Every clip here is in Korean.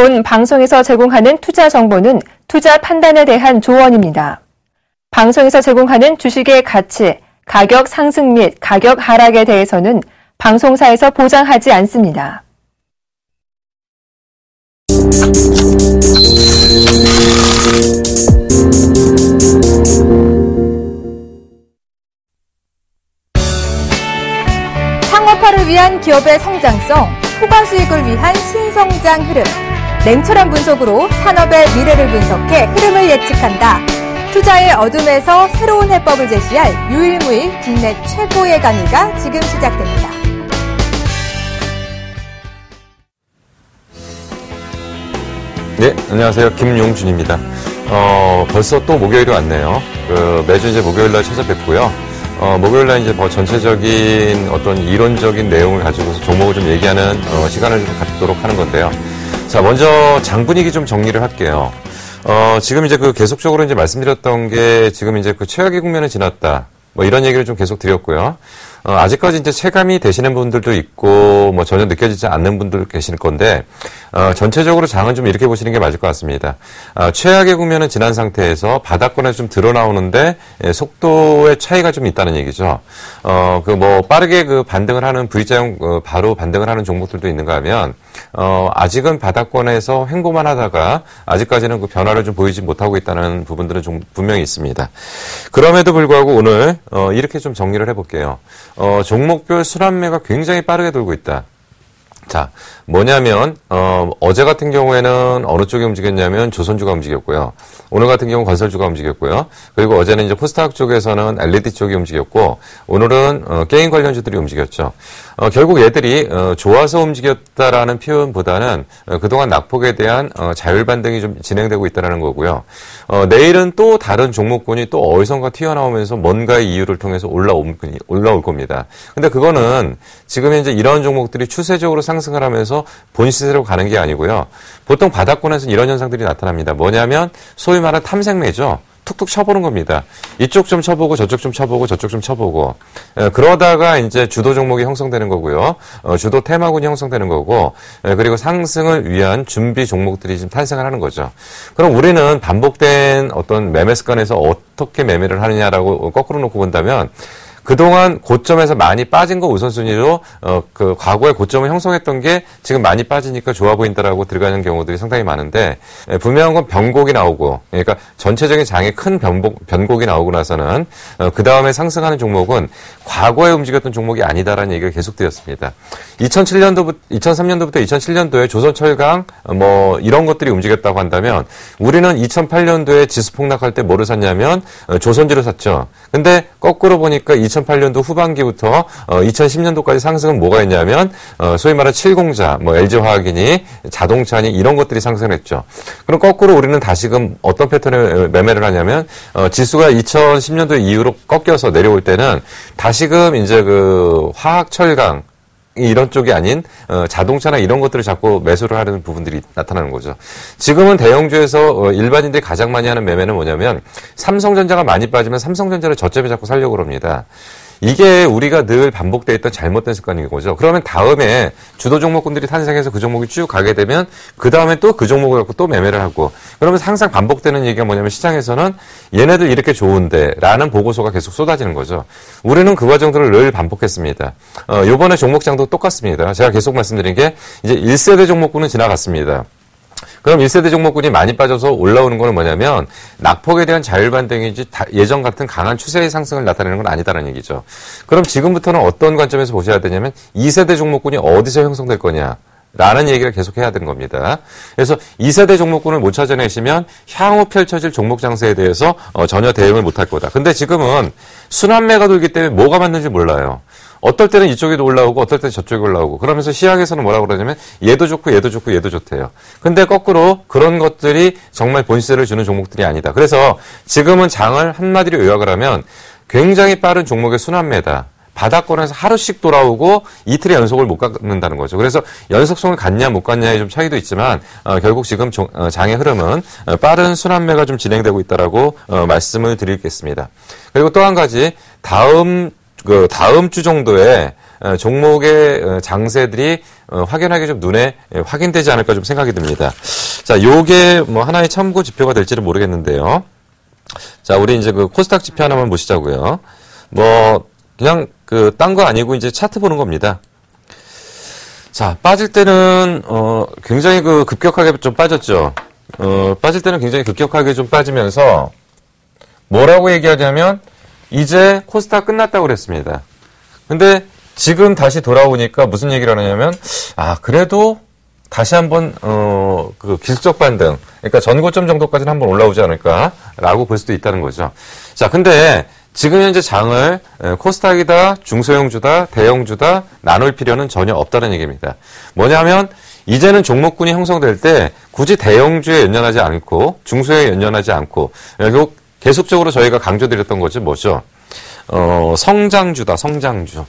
본 방송에서 제공하는 투자 정보는 투자 판단에 대한 조언입니다. 방송에서 제공하는 주식의 가치, 가격 상승 및 가격 하락에 대해서는 방송사에서 보장하지 않습니다. 창업화를 위한 기업의 성장성, 초과 수익을 위한 신성장 흐름, 냉철한 분석으로 산업의 미래를 분석해 흐름을 예측한다. 투자의 어둠에서 새로운 해법을 제시할 유일무이 국내 최고의 강의가 지금 시작됩니다. 네, 안녕하세요. 김용준입니다. 벌써 또 목요일이 왔네요. 매주 이제 목요일날 찾아뵙고요. 목요일날 이제 전체적인 어떤 이론적인 내용을 가지고서 종목을 좀 얘기하는 시간을 좀 갖도록 하는 건데요. 자, 먼저 장 분위기 좀 정리를 할게요. 지금 이제 계속적으로 이제 말씀드렸던 게 지금 이제 최악의 국면을 지났다. 이런 얘기를 좀 계속 드렸고요. 아직까지 이제 체감이 되시는 분들도 있고, 전혀 느껴지지 않는 분들 계실 건데, 전체적으로 장은 좀 이렇게 보시는 게 맞을 것 같습니다. 최악의 국면은 지난 상태에서 바닥권에서 좀 드러나오는데, 속도의 차이가 좀 있다는 얘기죠. 빠르게 반등을 하는 V자형, 바로 반등을 하는 종목들도 있는가 하면, 아직은 바닥권에서 횡보만 하다가, 아직까지는 변화를 좀 보이지 못하고 있다는 부분들은 좀 분명히 있습니다. 그럼에도 불구하고 오늘, 이렇게 좀 정리를 해볼게요. 종목별 순환매가 굉장히 빠르게 돌고 있다. 자, 뭐냐면 어제 같은 경우에는 어느 쪽이 움직였냐면 조선주가 움직였고요. 오늘 같은 경우는 건설주가 움직였고요. 그리고 어제는 이제 코스닥 쪽에서는 LED 쪽이 움직였고, 오늘은 게임 관련주들이 움직였죠. 결국 얘들이 좋아서 움직였다라는 표현보다는 그동안 낙폭에 대한 자율 반등이 좀 진행되고 있다는 거고요. 내일은 또 다른 종목군이 또 어디선가 튀어나오면서 뭔가의 이유를 통해서 올라올 겁니다. 근데 그거는 지금 현재 이런 종목들이 추세적으로 상승을 하면서 본시세로 가는 게 아니고요. 보통 바닥권에서는 이런 현상들이 나타납니다. 뭐냐면 소위 말하는 탐색매죠. 툭툭 쳐보는 겁니다. 이쪽 좀 쳐보고 저쪽 좀 쳐보고 저쪽 좀 쳐보고, 그러다가 이제 주도 종목이 형성되는 거고요. 주도 테마군이 형성되는 거고, 그리고 상승을 위한 준비 종목들이 지금 탄생을 하는 거죠. 그럼 우리는 반복된 어떤 매매 습관에서 어떻게 매매를 하느냐라고 거꾸로 놓고 본다면, 그동안 고점에서 많이 빠진 거 우선순위로 과거의 고점을 형성했던 게 지금 많이 빠지니까 좋아 보인다라고 들어가는 경우들이 상당히 많은데, 분명한 건 변곡이 나오고, 그러니까 전체적인 장에 큰 변곡이 나오고 나서는 그 다음에 상승하는 종목은 과거에 움직였던 종목이 아니다라는 얘기가 계속 드렸습니다. 2003년도부터 2007년도에 조선철강 이런 것들이 움직였다고 한다면, 우리는 2008년도에 지수 폭락할 때 뭐를 샀냐면 조선주를 샀죠. 근데 거꾸로 보니까 2008년도 후반기부터 2010년도까지 상승은 뭐가 있냐면 소위 말하는 칠공자, LG화학이니 자동차니 이런 것들이 상승했죠. 그럼 거꾸로 우리는 다시금 어떤 패턴의 매매를 하냐면 지수가 2010년도 이후로 꺾여서 내려올 때는 다시금 이제 화학철강 이런 쪽이 아닌 자동차나 이런 것들을 자꾸 매수를 하는 부분들이 나타나는 거죠. 지금은 대형주에서 일반인들이 가장 많이 하는 매매는 뭐냐면 삼성전자가 많이 빠지면 삼성전자를 저점에 자꾸 살려고 합니다. 이게 우리가 늘 반복되어 있던 잘못된 습관인 거죠. 그러면 다음에 주도 종목군들이 탄생해서 그 종목이 쭉 가게 되면 그 다음에 또 그 종목을 갖고 또 매매를 하고, 그러면서 항상 반복되는 얘기가 뭐냐면 시장에서는 얘네들 이렇게 좋은데 라는 보고서가 계속 쏟아지는 거죠. 우리는 그 과정들을 늘 반복했습니다. 요번에 종목장도 똑같습니다. 제가 계속 말씀드린 게 이제 1세대 종목군은 지나갔습니다. 그럼 1세대 종목군이 많이 빠져서 올라오는 건 뭐냐면 낙폭에 대한 자율 반등이지 예전 같은 강한 추세의 상승을 나타내는 건 아니다라는 얘기죠. 그럼 지금부터는 어떤 관점에서 보셔야 되냐면 2세대 종목군이 어디서 형성될 거냐 라는 얘기를 계속 해야 되는 겁니다. 그래서 2세대 종목군을 못 찾아내시면 향후 펼쳐질 종목 장세에 대해서 전혀 대응을 못할 거다. 근데 지금은 순환매가 돌기 때문에 뭐가 맞는지 몰라요. 어떨 때는 이쪽에도 올라오고 어떨 때는 저쪽에 올라오고, 그러면서 시장에서는 뭐라고 그러냐면 얘도 좋고 얘도 좋고 얘도 좋대요. 근데 거꾸로 그런 것들이 정말 본시세를 주는 종목들이 아니다. 그래서 지금은 장을 한마디로 요약을 하면 굉장히 빠른 종목의 순환매다. 바닥권에서 하루씩 돌아오고 이틀의 연속을 못 갖는다는 거죠. 그래서 연속성을 갖냐 못 갖냐의 좀 차이도 있지만 결국 지금 장의 흐름은 빠른 순환매가 좀 진행되고 있다라고 말씀을 드리겠습니다. 그리고 또 한 가지 다음 주 정도에 종목의 장세들이 확연하게 좀 눈에 확인되지 않을까 좀 생각이 듭니다. 자, 요게 뭐 하나의 참고 지표가 될지는 모르겠는데요. 자, 우리 이제 그 코스닥 지표 하나만 보시자고요. 뭐 그냥 그 딴 거 아니고 이제 차트 보는 겁니다. 자, 빠질 때는 굉장히 그 급격하게 좀 빠졌죠. 빠질 때는 굉장히 급격하게 좀 빠지면서 뭐라고 얘기하냐면 이제 코스닥 끝났다고 그랬습니다. 근데 지금 다시 돌아오니까 무슨 얘기를 하냐면 그래도 다시 한번 그 기술적 반등, 그러니까 전고점 정도까지는 한번 올라오지 않을까라고 볼 수도 있다는 거죠. 자, 근데 지금 현재 장을 코스닥이다, 중소형주다, 대형주다 나눌 필요는 전혀 없다는 얘기입니다. 뭐냐면 이제는 종목군이 형성될 때 굳이 대형주에 연연하지 않고 중소에 연연하지 않고 결국 계속적으로 저희가 강조드렸던 것이 뭐죠? 성장주다, 성장주.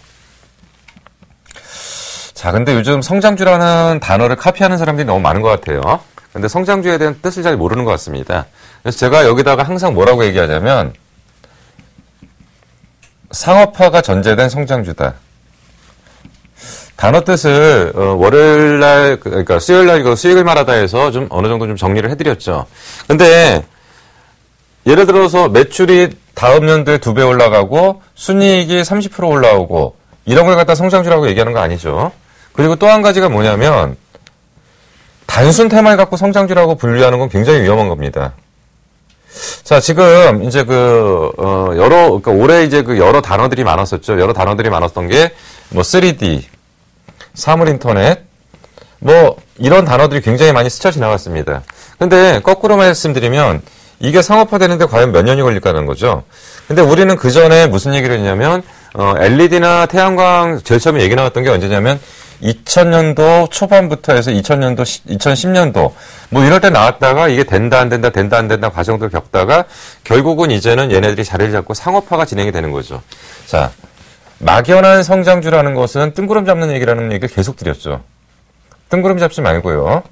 자, 근데 요즘 성장주라는 단어를 카피하는 사람들이 너무 많은 것 같아요. 근데 성장주에 대한 뜻을 잘 모르는 것 같습니다. 그래서 제가 여기다가 항상 뭐라고 얘기하냐면 상업화가 전제된 성장주다. 단어 뜻을 월요일날 그러니까 수요일날 이거 수익을 말하다 해서 좀 어느 정도 좀 정리를 해드렸죠. 근데 예를 들어서 매출이 다음 연도에 2배 올라가고 순이익이 30% 올라오고 이런 걸 갖다 성장주라고 얘기하는 거 아니죠. 그리고 또 한 가지가 뭐냐면 단순 테마를 갖고 성장주라고 분류하는 건 굉장히 위험한 겁니다. 자, 지금 이제 그러니까 올해 이제 그 여러 단어들이 많았었죠. 여러 단어들이 많았던 게 뭐 3D, 사물 인터넷, 뭐 이런 단어들이 굉장히 많이 스쳐 지나갔습니다. 근데 거꾸로 말씀드리면 이게 상업화되는데 과연 몇 년이 걸릴까는 거죠. 근데 우리는 그 전에 무슨 얘기를 했냐면 LED나 태양광 제일 처음에 얘기 나왔던 게 언제냐면 2000년도 초반부터 해서 2010년도 뭐 이럴 때 나왔다가 이게 된다 안 된다 과정들 겪다가 결국은 이제는 얘네들이 자리를 잡고 상업화가 진행이 되는 거죠. 자, 막연한 성장주라는 것은 뜬구름 잡는 얘기라는 얘기를 계속 드렸죠. 뜬구름 잡지 말고요.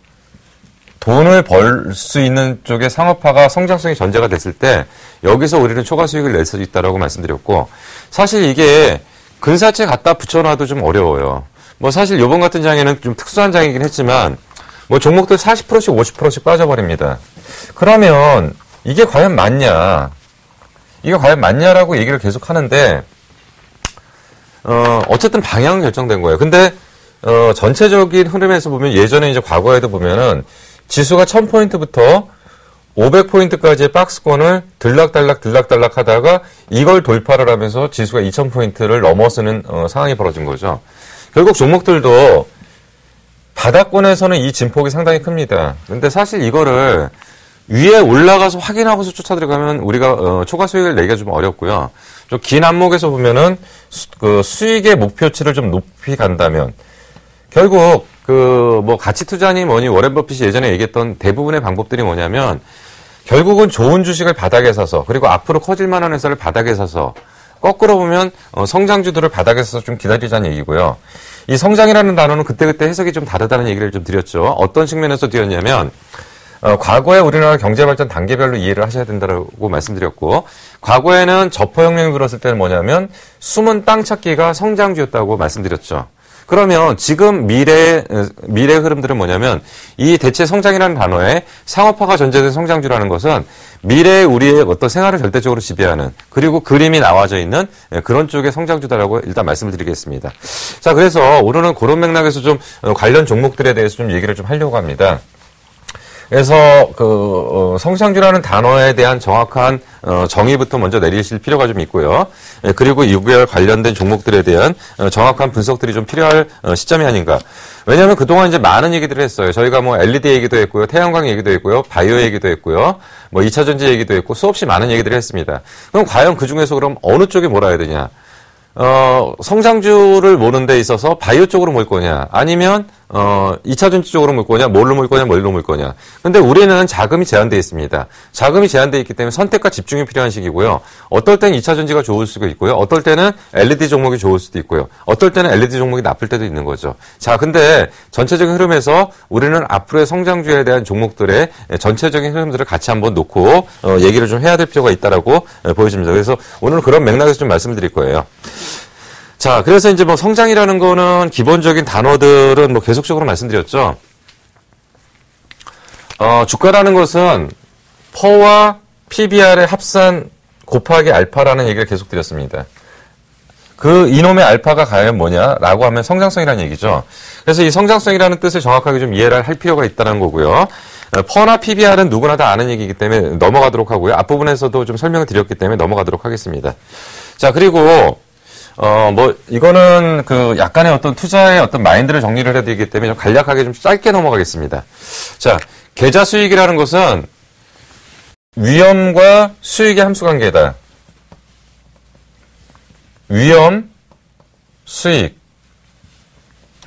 돈을 벌 수 있는 쪽에 상업화가 성장성이 전제가 됐을 때 여기서 우리는 초과 수익을 낼 수 있다라고 말씀드렸고 사실 이게 근사채 갖다 붙여놔도 좀 어려워요. 뭐 사실 요번 같은 장에는 좀 특수한 장이긴 했지만 뭐 종목들 40%씩 50%씩 빠져버립니다. 그러면 이게 과연 맞냐? 이게 과연 맞냐라고 얘기를 계속 하는데 어쨌든 방향은 결정된 거예요. 근데 전체적인 흐름에서 보면 예전에 이제 과거에도 보면은 지수가 1000포인트부터 500포인트까지의 박스권을 들락달락 하다가 이걸 돌파를 하면서 지수가 2000포인트를 넘어서는 상황이 벌어진 거죠. 결국 종목들도 바닥권에서는 이 진폭이 상당히 큽니다. 근데 사실 이거를 위에 올라가서 확인하고서 쫓아 들어가면 우리가 초과 수익을 내기가 좀 어렵고요. 좀 긴 안목에서 보면은 그 수익의 목표치를 좀 높이 간다면 결국 뭐 가치 투자니 뭐니 워렌 버핏이 예전에 얘기했던 대부분의 방법들이 뭐냐면 결국은 좋은 주식을 바닥에 사서 그리고 앞으로 커질 만한 회사를 바닥에 사서 거꾸로 보면 성장주들을 바닥에 사서 좀 기다리자는 얘기고요. 이 성장이라는 단어는 그때그때 해석이 좀 다르다는 얘기를 좀 드렸죠. 어떤 측면에서 드렸냐면 과거에 우리나라 경제발전 단계별로 이해를 하셔야 된다고 말씀드렸고 과거에는 저포혁명이 불었을 때는 뭐냐면 숨은 땅 찾기가 성장주였다고 말씀드렸죠. 그러면 지금 미래의 흐름들은 뭐냐면 이 대체 성장이라는 단어에 상업화가 전제된 성장주라는 것은 미래의 우리의 어떤 생활을 절대적으로 지배하는 그리고 그림이 나와져 있는 그런 쪽의 성장주다라고 일단 말씀을 드리겠습니다. 자, 그래서 오늘은 그런 맥락에서 좀 관련 종목들에 대해서 좀 얘기를 좀 하려고 합니다. 그래서 성장주라는 단어에 대한 정확한 정의부터 먼저 내리실 필요가 좀 있고요. 그리고 이구별 관련된 종목들에 대한 정확한 분석들이 좀 필요할 시점이 아닌가. 왜냐하면 그동안 이제 많은 얘기들을 했어요. 저희가 뭐 LED 얘기도 했고요, 태양광 얘기도 했고요, 바이오 얘기도 했고요, 뭐 2차 전지 얘기도 했고 수없이 많은 얘기들을 했습니다. 그럼 과연 그 중에서 그럼 어느 쪽에 몰아야 되냐? 성장주를 모는 데 있어서 바이오 쪽으로 몰 거냐, 아니면 2차 전지 쪽으로 몰 거냐, 뭘로 몰 거냐, 뭘로 몰 거냐. 근데 우리는 자금이 제한되어 있습니다. 자금이 제한되어 있기 때문에 선택과 집중이 필요한 시기고요. 어떨 때는 2차 전지가 좋을 수가 있고요. 어떨 때는 LED 종목이 좋을 수도 있고요. 어떨 때는 LED 종목이 나쁠 때도 있는 거죠. 자, 근데 전체적인 흐름에서 우리는 앞으로의 성장주에 대한 종목들의 전체적인 흐름들을 같이 한번 놓고 얘기를 좀 해야 될 필요가 있다라고 보여집니다. 그래서 오늘은 그런 맥락에서 좀 말씀드릴 거예요. 자, 그래서 이제 뭐 성장이라는 거는 기본적인 단어들은 뭐 계속적으로 말씀드렸죠. 주가라는 것은 퍼와 PBR의 합산 곱하기 알파라는 얘기를 계속 드렸습니다. 그 이놈의 알파가 과연 뭐냐라고 하면 성장성이라는 얘기죠. 그래서 이 성장성이라는 뜻을 정확하게 좀 이해를 할 필요가 있다는 거고요. 퍼나 PBR은 누구나 다 아는 얘기이기 때문에 넘어가도록 하고요. 앞부분에서도 좀 설명을 드렸기 때문에 넘어가도록 하겠습니다. 자, 그리고 이거는 그 약간의 어떤 투자의 어떤 마인드를 정리를 해야 되기 때문에 좀 간략하게 좀 짧게 넘어가겠습니다. 자, 계좌 수익이라는 것은 위험과 수익의 함수 관계다. 위험, 수익.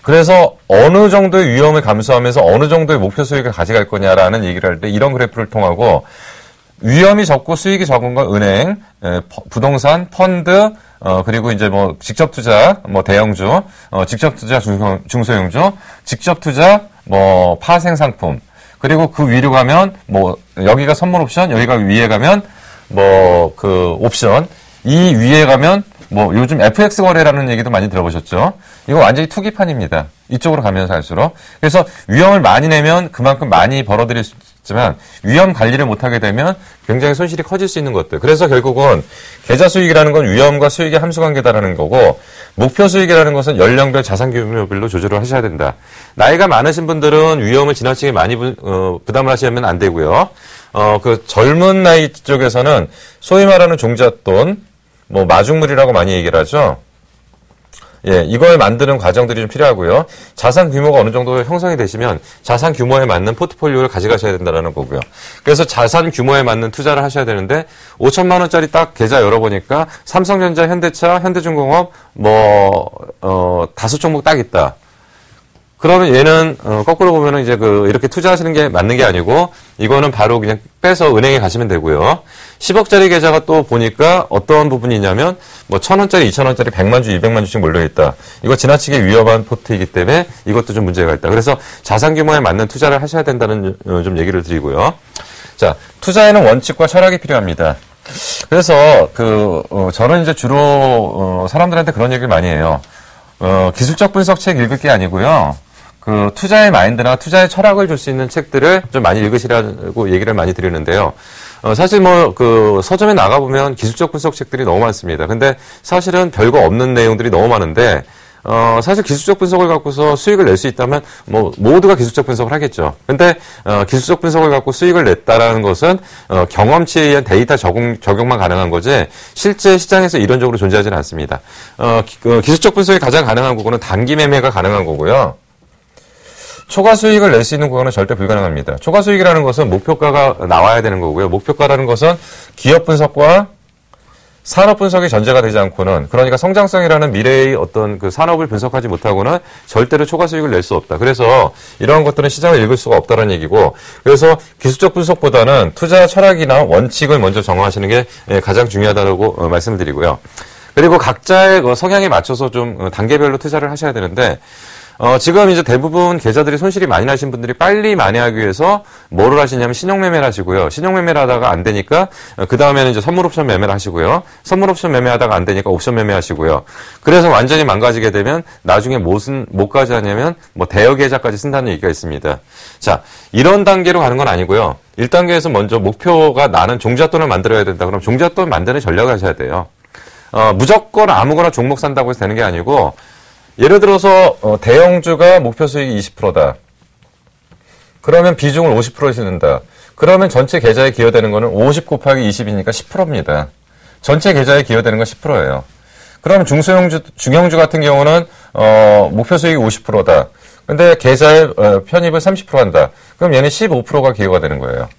그래서 어느 정도의 위험을 감수하면서 어느 정도의 목표 수익을 가져갈 거냐라는 얘기를 할 때 이런 그래프를 통하고 위험이 적고 수익이 적은 건 은행, 부동산, 펀드, 그리고 이제 뭐 직접 투자, 뭐 대형주, 직접 투자 중소형주, 직접 투자, 뭐 파생 상품. 그리고 그 위로 가면 뭐 여기가 선물 옵션, 여기가 위에 가면 뭐 그 옵션, 이 위에 가면 뭐 요즘 FX 거래라는 얘기도 많이 들어보셨죠? 이거 완전히 투기판입니다. 이쪽으로 가면서 할수록. 그래서 위험을 많이 내면 그만큼 많이 벌어들일 수 있지만 위험 관리를 못하게 되면 굉장히 손실이 커질 수 있는 것들. 그래서 결국은 계좌 수익이라는 건 위험과 수익의 함수관계다라는 거고 목표 수익이라는 것은 연령별 자산 규모별로 조절을 하셔야 된다. 나이가 많으신 분들은 위험을 지나치게 많이 부담을 하시면 안 되고요. 그 젊은 나이 쪽에서는 소위 말하는 종잣돈, 뭐 마중물이라고 많이 얘기를 하죠. 예, 이걸 만드는 과정들이 좀 필요하고요. 자산 규모가 어느 정도 형성이 되시면 자산 규모에 맞는 포트폴리오를 가져가셔야 된다는 거고요. 그래서 자산 규모에 맞는 투자를 하셔야 되는데 5천만 원짜리 딱 계좌 열어보니까 삼성전자, 현대차, 현대중공업 다섯 종목 딱 있다. 그러면 얘는 거꾸로 보면은 이제 이렇게 투자하시는 게 맞는 게 아니고 이거는 바로 그냥 빼서 은행에 가시면 되고요. 10억짜리 계좌가 또 보니까 어떤 부분이 있냐면 뭐 1,000원짜리, 2,000원짜리 100만 주, 200만 주씩 몰려 있다. 이거 지나치게 위험한 포트이기 때문에 이것도 좀 문제가 있다. 그래서 자산 규모에 맞는 투자를 하셔야 된다는 좀 얘기를 드리고요. 자, 투자에는 원칙과 철학이 필요합니다. 그래서 저는 이제 주로 사람들한테 그런 얘기를 많이 해요. 기술적 분석 책 읽을 게 아니고요. 투자의 마인드나 투자의 철학을 줄 수 있는 책들을 좀 많이 읽으시라고 얘기를 많이 드리는데요. 사실 서점에 나가보면 기술적 분석 책들이 너무 많습니다. 근데 사실은 별거 없는 내용들이 너무 많은데, 사실 기술적 분석을 갖고서 수익을 낼 수 있다면, 모두가 기술적 분석을 하겠죠. 근데, 기술적 분석을 갖고 수익을 냈다라는 것은, 경험치에 의한 데이터 적용만 가능한 거지, 실제 시장에서 이론적으로 존재하지는 않습니다. 기술적 분석이 가장 가능한 부분은 단기 매매가 가능한 거고요. 초과 수익을 낼 수 있는 구간은 절대 불가능합니다. 초과 수익이라는 것은 목표가가 나와야 되는 거고요. 목표가라는 것은 기업 분석과 산업 분석이 전제가 되지 않고는, 그러니까 성장성이라는 미래의 어떤 산업을 분석하지 못하고는 절대로 초과 수익을 낼 수 없다. 그래서 이러한 것들은 시장을 읽을 수가 없다는 얘기고, 그래서 기술적 분석보다는 투자 철학이나 원칙을 먼저 정하시는 게 가장 중요하다고 말씀을 드리고요. 그리고 각자의 성향에 맞춰서 좀 단계별로 투자를 하셔야 되는데, 지금 이제 대부분 계좌들이 손실이 많이 나신 분들이 빨리 만회하기 위해서 뭐를 하시냐면 신용매매를 하시고요. 신용매매를 하다가 안 되니까 그 다음에는 이제 선물옵션 매매를 하시고요. 선물옵션 매매하다가 안 되니까 옵션 매매하시고요. 그래서 완전히 망가지게 되면 나중에 뭐까지 하냐면 대여계좌까지 쓴다는 얘기가 있습니다. 자, 이런 단계로 가는 건 아니고요. 1단계에서 먼저 목표가 나는 종잣돈을 만들어야 된다. 그럼 종잣돈 만드는 전략을 하셔야 돼요. 무조건 아무거나 종목 산다고 해서 되는 게 아니고, 예를 들어서 대형주가 목표 수익이 20%다. 그러면 비중을 50% 싣는다. 그러면 전체 계좌에 기여되는 거는 50 곱하기 20이니까 10%입니다. 전체 계좌에 기여되는 건 10%예요. 그러면 중형주 같은 경우는 목표 수익이 50%다. 근데 계좌에 편입을 30% 한다. 그럼 얘는 15%가 기여가 되는 거예요.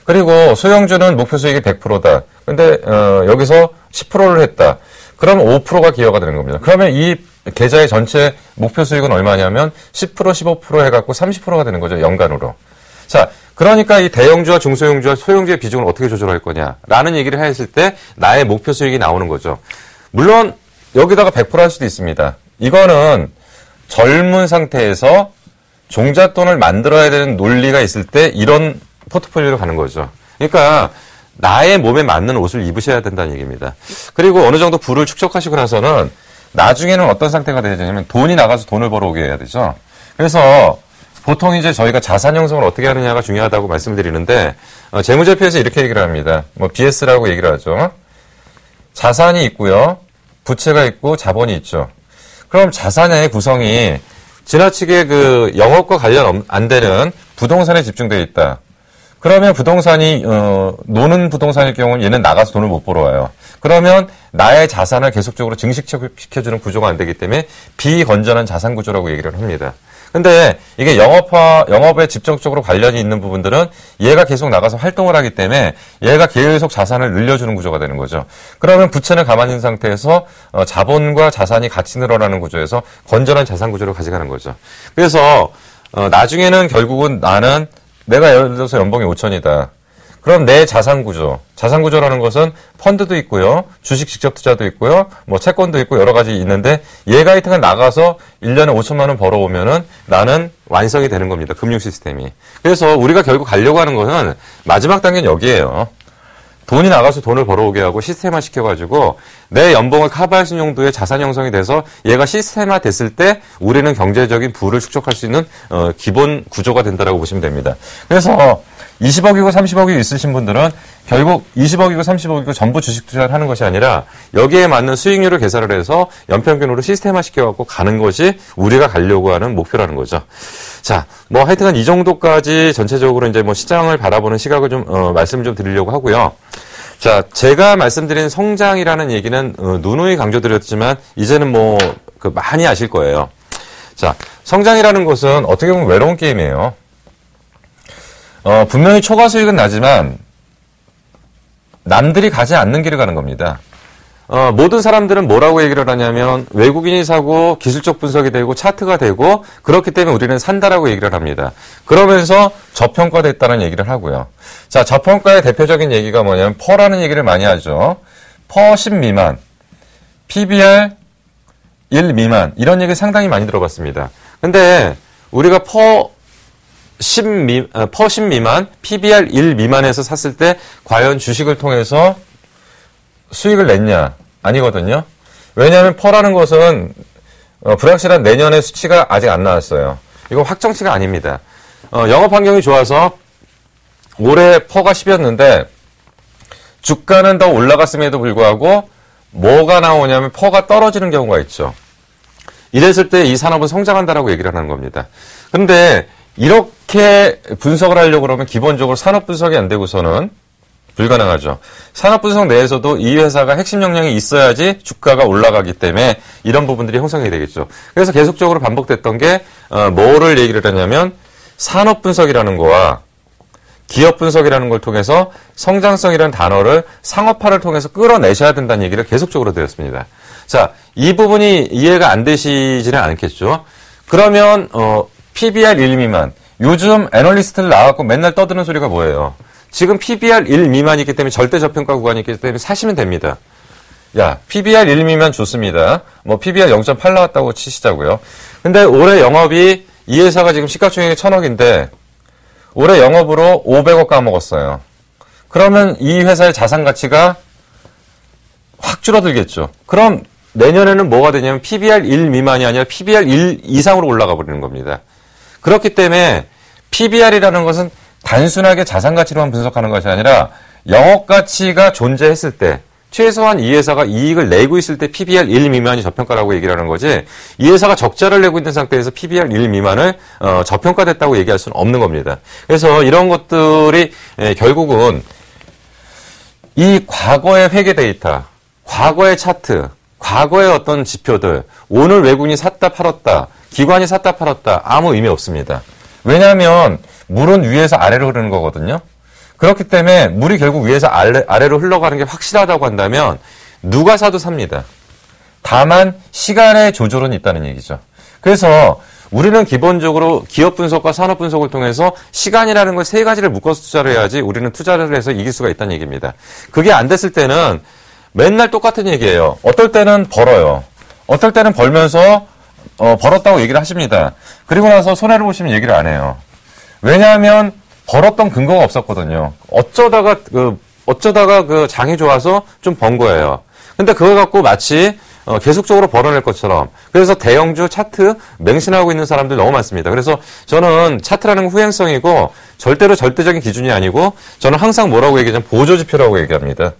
그리고 소형주는 목표 수익이 100%다. 근데 여기서 10%를 했다. 그러면 5%가 기여가 되는 겁니다. 그러면 이 계좌의 전체 목표 수익은 얼마냐면 10%, 15% 해갖고 30%가 되는 거죠. 연간으로. 자, 그러니까 이 대형주와 중소형주와 소형주의 비중을 어떻게 조절할 거냐라는 얘기를 했을 때 나의 목표 수익이 나오는 거죠. 물론 여기다가 100% 할 수도 있습니다. 이거는 젊은 상태에서 종잣돈을 만들어야 되는 논리가 있을 때 이런 포트폴리오로 가는 거죠. 그러니까 나의 몸에 맞는 옷을 입으셔야 된다는 얘기입니다. 그리고 어느 정도 부를 축적하시고 나서는 나중에는 어떤 상태가 되냐면 돈이 나가서 돈을 벌어오게 해야 되죠. 그래서 보통 이제 저희가 자산 형성을 어떻게 하느냐가 중요하다고 말씀을 드리는데 재무제표에서 이렇게 얘기를 합니다. 뭐 BS라고 얘기를 하죠. 자산이 있고요. 부채가 있고 자본이 있죠. 그럼 자산의 구성이 지나치게 그 영업과 관련 안 되는 부동산에 집중되어 있다. 그러면 부동산이 노는 부동산일 경우는 얘는 나가서 돈을 못 벌어와요. 그러면 나의 자산을 계속적으로 증식시켜주는 구조가 안 되기 때문에 비건전한 자산 구조라고 얘기를 합니다. 근데 이게 영업에 직접적으로 관련이 있는 부분들은 얘가 계속 나가서 활동을 하기 때문에 얘가 계속 자산을 늘려주는 구조가 되는 거죠. 그러면 부채는 가만히 있는 상태에서 자본과 자산이 같이 늘어나는 구조에서 건전한 자산 구조를 가져가는 거죠. 그래서 나중에는 결국은 나는 내가 예를 들어서 연봉이 5천이다. 그럼 내 자산 구조라는 것은 펀드도 있고요. 주식 직접 투자도 있고요. 뭐 채권도 있고 여러 가지 있는데 얘가 하여튼 나가서 1년에 5천만 원 벌어오면은 나는 완성이 되는 겁니다. 금융 시스템이. 그래서 우리가 결국 가려고 하는 것은 마지막 단계는 여기에요. 돈이 나가서 돈을 벌어오게 하고 시스템화 시켜가지고 내 연봉을 커버할 수 있는 정도의 자산 형성이 돼서 얘가 시스템화 됐을 때 우리는 경제적인 부를 축적할 수 있는 기본 구조가 된다라고 보시면 됩니다. 그래서 20억이고 30억이 있으신 분들은 결국 20억이고 30억이고 전부 주식 투자를 하는 것이 아니라 여기에 맞는 수익률을 계산을 해서 연평균으로 시스템화 시켜갖고 가는 것이 우리가 가려고 하는 목표라는 거죠. 자, 뭐 하여튼간 이 정도까지 전체적으로 이제 뭐 시장을 바라보는 시각을 좀 말씀을 좀 드리려고 하고요. 자, 제가 말씀드린 성장이라는 얘기는 누누이 강조드렸지만 이제는 뭐 많이 아실 거예요. 자, 성장이라는 것은 어떻게 보면 외로운 게임이에요. 분명히 초과 수익은 나지만 남들이 가지 않는 길을 가는 겁니다. 모든 사람들은 뭐라고 얘기를 하냐면 외국인이 사고 기술적 분석이 되고 차트가 되고 그렇기 때문에 우리는 산다라고 얘기를 합니다. 그러면서 저평가됐다는 얘기를 하고요. 자, 저평가의 대표적인 얘기가 뭐냐면 퍼라는 얘기를 많이 하죠. 퍼 10 미만, PBR 1 미만 이런 얘기 상당히 많이 들어봤습니다. 근데 우리가 퍼 10 미만, PBR 1 미만에서 샀을 때 과연 주식을 통해서 수익을 냈냐? 아니거든요. 왜냐하면 퍼라는 것은 불확실한 내년의 수치가 아직 안 나왔어요. 이거 확정치가 아닙니다. 영업 환경이 좋아서 올해 퍼가 10이었는데 주가는 더 올라갔음에도 불구하고 뭐가 나오냐면 퍼가 떨어지는 경우가 있죠. 이랬을 때 이 산업은 성장한다라고 얘기를 하는 겁니다. 그런데 이렇게 분석을 하려고 그러면 기본적으로 산업 분석이 안 되고서는 불가능하죠. 산업 분석 내에서도 이 회사가 핵심 역량이 있어야지 주가가 올라가기 때문에 이런 부분들이 형성이 되겠죠. 그래서 계속적으로 반복됐던 게 뭐를 얘기를 하냐면 산업 분석이라는 거와 기업 분석이라는 걸 통해서 성장성이라는 단어를 상업화를 통해서 끌어내셔야 된다는 얘기를 계속적으로 드렸습니다. 자, 이 부분이 이해가 안 되시지는 않겠죠. 그러면 PBR 1 미만. 요즘 애널리스트들 나와갖고 맨날 떠드는 소리가 뭐예요? 지금 PBR 1 미만이기 때문에 절대 저평가 구간이 있기 때문에 사시면 됩니다. 야, PBR 1 미만 좋습니다. 뭐 PBR 0.8 나왔다고 치시자고요. 근데 올해 영업이 이 회사가 지금 시가총액이 1,000억인데 올해 영업으로 500억 까먹었어요. 그러면 이 회사의 자산 가치가 확 줄어들겠죠. 그럼 내년에는 뭐가 되냐면 PBR 1 미만이 아니라 PBR 1 이상으로 올라가 버리는 겁니다. 그렇기 때문에 PBR이라는 것은 단순하게 자산 가치로만 분석하는 것이 아니라 영업 가치가 존재했을 때 최소한 이 회사가 이익을 내고 있을 때 PBR 1 미만이 저평가라고 얘기를 하는 거지 이 회사가 적자를 내고 있는 상태에서 PBR 1 미만을 저평가됐다고 얘기할 수는 없는 겁니다. 그래서 이런 것들이 결국은 이 과거의 회계 데이터, 과거의 차트, 과거의 어떤 지표들, 오늘 외국인이 샀다 팔았다, 기관이 샀다 팔았다 아무 의미 없습니다. 왜냐하면 물은 위에서 아래로 흐르는 거거든요. 그렇기 때문에 물이 결국 위에서 아래로 흘러가는 게 확실하다고 한다면 누가 사도 삽니다. 다만 시간의 조절은 있다는 얘기죠. 그래서 우리는 기본적으로 기업 분석과 산업 분석을 통해서 시간이라는 걸 세 가지를 묶어서 투자를 해야지 우리는 투자를 해서 이길 수가 있다는 얘기입니다. 그게 안 됐을 때는 맨날 똑같은 얘기예요. 어떨 때는 벌어요. 어떨 때는 벌면서 벌었다고 얘기를 하십니다. 그리고 나서 손해를 보시면 얘기를 안 해요. 왜냐하면 벌었던 근거가 없었거든요. 어쩌다가 그 장이 좋아서 좀 번 거예요. 근데 그걸 갖고 마치 계속적으로 벌어낼 것처럼. 그래서 대형주 차트 맹신하고 있는 사람들 너무 많습니다. 그래서 저는 차트라는 건 후행성이고 절대로 절대적인 기준이 아니고 저는 항상 뭐라고 얘기하냐면 보조지표라고 얘기합니다.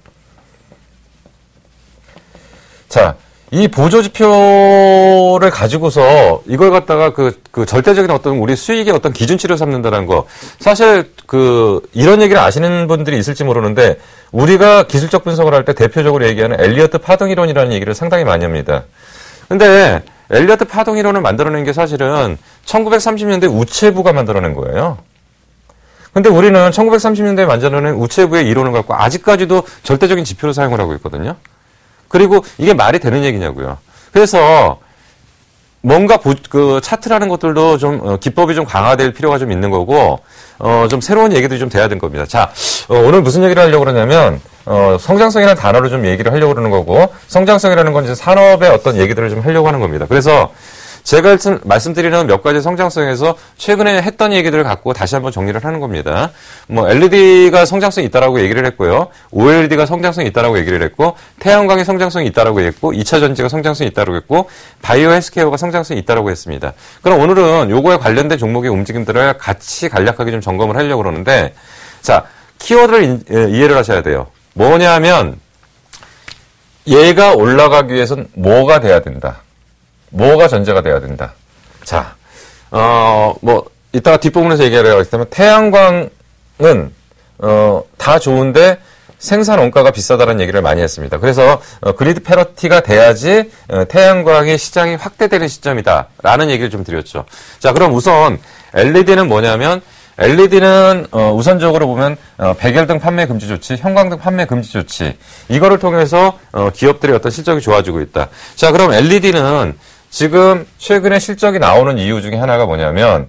자, 이 보조지표를 가지고서 이걸 갖다가 그 절대적인 어떤 우리 수익의 어떤 기준치를 삼는다는 거. 사실 이런 얘기를 아시는 분들이 있을지 모르는데 우리가 기술적 분석을 할 때 대표적으로 얘기하는 엘리어트 파동이론이라는 얘기를 상당히 많이 합니다. 근데 엘리어트 파동이론을 만들어낸 게 사실은 1930년대 우체부가 만들어낸 거예요. 근데 우리는 1930년대에 만들어낸 우체부의 이론을 갖고 아직까지도 절대적인 지표로 사용을 하고 있거든요. 그리고 이게 말이 되는 얘기냐고요. 그래서 뭔가 차트라는 것들도 좀 기법이 좀 강화될 필요가 좀 있는 거고 좀 새로운 얘기들이 좀 돼야 될 겁니다. 자, 오늘 무슨 얘기를 하려고 그러냐면 성장성이라는 단어를 좀 얘기를 하려고 그러는 거고 성장성이라는 건 이제 산업의 어떤 얘기들을 좀 하려고 하는 겁니다. 그래서 제가 말씀드리는 몇 가지 성장성에서 최근에 했던 얘기들을 갖고 다시 한번 정리를 하는 겁니다. 뭐 LED가 성장성이 있다라고 얘기를 했고요. OLED가 성장성이 있다라고 얘기를 했고 태양광이 성장성이 있다라고 했고 2차 전지가 성장성이 있다라고 했고 바이오 헬스케어가 성장성이 있다라고 했습니다. 그럼 오늘은 요거에 관련된 종목의 움직임들을 같이 간략하게 좀 점검을 하려고 그러는데 자, 키워드를 이해를 하셔야 돼요. 뭐냐면 얘가 올라가기 위해서는 뭐가 돼야 된다. 뭐가 전제가 돼야 된다. 자, 이따가 뒷부분에서 얘기를 하겠다면, 태양광은, 다 좋은데 생산 원가가 비싸다는 얘기를 많이 했습니다. 그래서, 그리드 패러티가 돼야지, 태양광의 시장이 확대되는 시점이다. 라는 얘기를 좀 드렸죠. 자, 그럼 우선, LED는 뭐냐면, LED는 우선적으로 보면 백열등 판매 금지 조치, 형광등 판매 금지 조치 이거를 통해서 기업들의 어떤 실적이 좋아지고 있다. 자, 그럼 LED는 지금 최근에 실적이 나오는 이유 중에 하나가 뭐냐면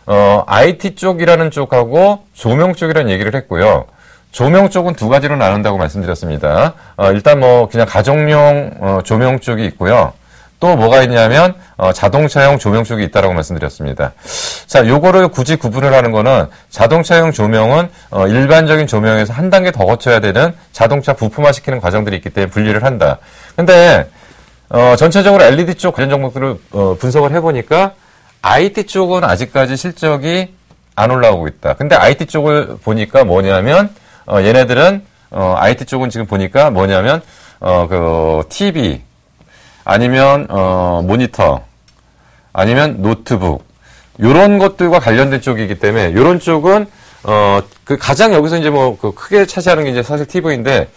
IT 쪽이라는 쪽하고 조명 쪽이라는 얘기를 했고요. 조명 쪽은 두 가지로 나눈다고 말씀드렸습니다. 일단 그냥 가정용 조명 쪽이 있고요. 또 뭐가 있냐면 자동차용 조명 쪽이 있다라고 말씀드렸습니다. 자, 요거를 굳이 구분을 하는 거는 자동차용 조명은 일반적인 조명에서 한 단계 더 거쳐야 되는 자동차 부품화시키는 과정들이 있기 때문에 분리를 한다. 근데 전체적으로 LED 쪽 관련 종목들을 분석을 해보니까 IT 쪽은 아직까지 실적이 안 올라오고 있다. 근데 IT 쪽을 보니까 뭐냐면 얘네들은 IT 쪽은 지금 보니까 뭐냐면 TV 아니면 모니터 아니면 노트북 요런 것들과 관련된 쪽이기 때문에 요런 쪽은 가장 여기서 이제 크게 차지하는 게 이제 사실 TV인데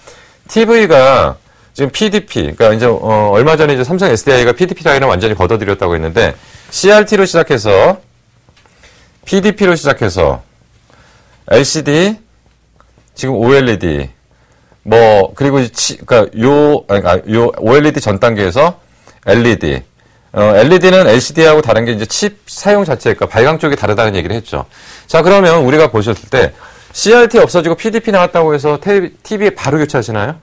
TV가 지금 PDP 그러니까 이제 얼마 전에 이제 삼성 SDI가 PDP 라인을 완전히 걷어들였다고 했는데 CRT로 시작해서 PDP로 시작해서 LCD 지금 OLED 그리고 요 OLED 전 단계에서 LED. LED는 LCD하고 다른 게 이제 칩 사용 자체가 발광 쪽이 다르다는 얘기를 했죠. 자, 그러면 우리가 보셨을 때 CRT 없어지고 PDP 나왔다고 해서 TV에 바로 교체하시나요?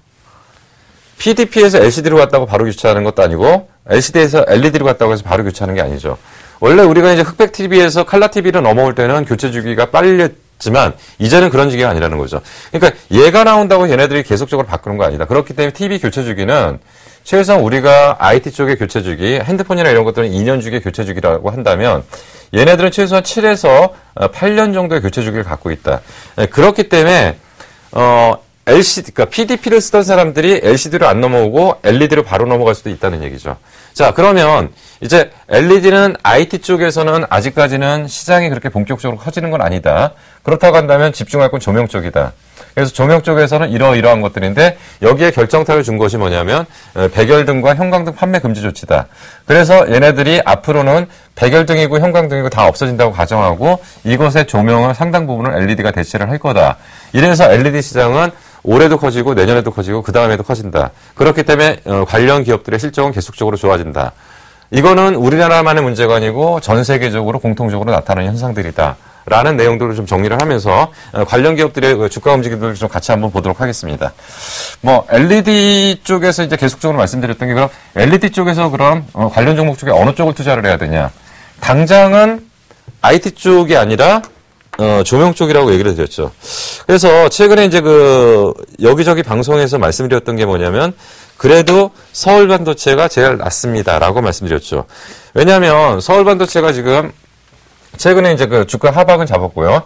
PDP에서 LCD로 갔다고 바로 교체하는 것도 아니고 LCD에서 LED로 갔다고 해서 바로 교체하는 게 아니죠. 원래 우리가 이제 흑백 TV에서 칼라 TV로 넘어올 때는 교체 주기가 빨렸지만 이제는 그런 주기가 아니라는 거죠. 그러니까 얘가 나온다고 얘네들이 계속적으로 바꾸는 거 아니다. 그렇기 때문에 TV 교체 주기는 최소한 우리가 IT 쪽의 교체 주기, 핸드폰이나 이런 것들은 2년 주기의 교체 주기라고 한다면 얘네들은 최소한 7에서 8년 정도의 교체 주기를 갖고 있다. 그렇기 때문에 그러니까 PDP를 쓰던 사람들이 LCD로 안 넘어오고 LED로 바로 넘어갈 수도 있다는 얘기죠. 자, 그러면 이제 LED는 IT 쪽에서는 아직까지는 시장이 그렇게 본격적으로 커지는 건 아니다. 그렇다고 한다면 집중할 건 조명 쪽이다. 그래서 조명 쪽에서는 이러이러한 것들인데 여기에 결정타를 준 것이 뭐냐면 백열등과 형광등 판매 금지 조치다. 그래서 얘네들이 앞으로는 백열등이고 형광등이고 다 없어진다고 가정하고 이것의 조명을 상당 부분을 LED가 대체를 할 거다. 이래서 LED 시장은 올해도 커지고 내년에도 커지고 그 다음에도 커진다. 그렇기 때문에 관련 기업들의 실적은 계속적으로 좋아진다. 이거는 우리나라만의 문제가 아니고 전 세계적으로 공통적으로 나타나는 현상들이다. 라는 내용들을 좀 정리를 하면서 관련 기업들의 주가 움직임들을 좀 같이 한번 보도록 하겠습니다. LED 쪽에서 이제 계속적으로 말씀드렸던 게 그럼 LED 쪽에서 그럼 관련 종목 쪽에 어느 쪽을 투자를 해야 되냐. 당장은 IT 쪽이 아니라 조명 쪽이라고 얘기를 드렸죠. 그래서 최근에 이제 여기저기 방송에서 말씀드렸던 게 뭐냐면 그래도 서울 반도체가 제일 낫습니다라고 말씀드렸죠. 왜냐하면 서울 반도체가 지금 최근에 이제 그 주가 하방은 잡았고요.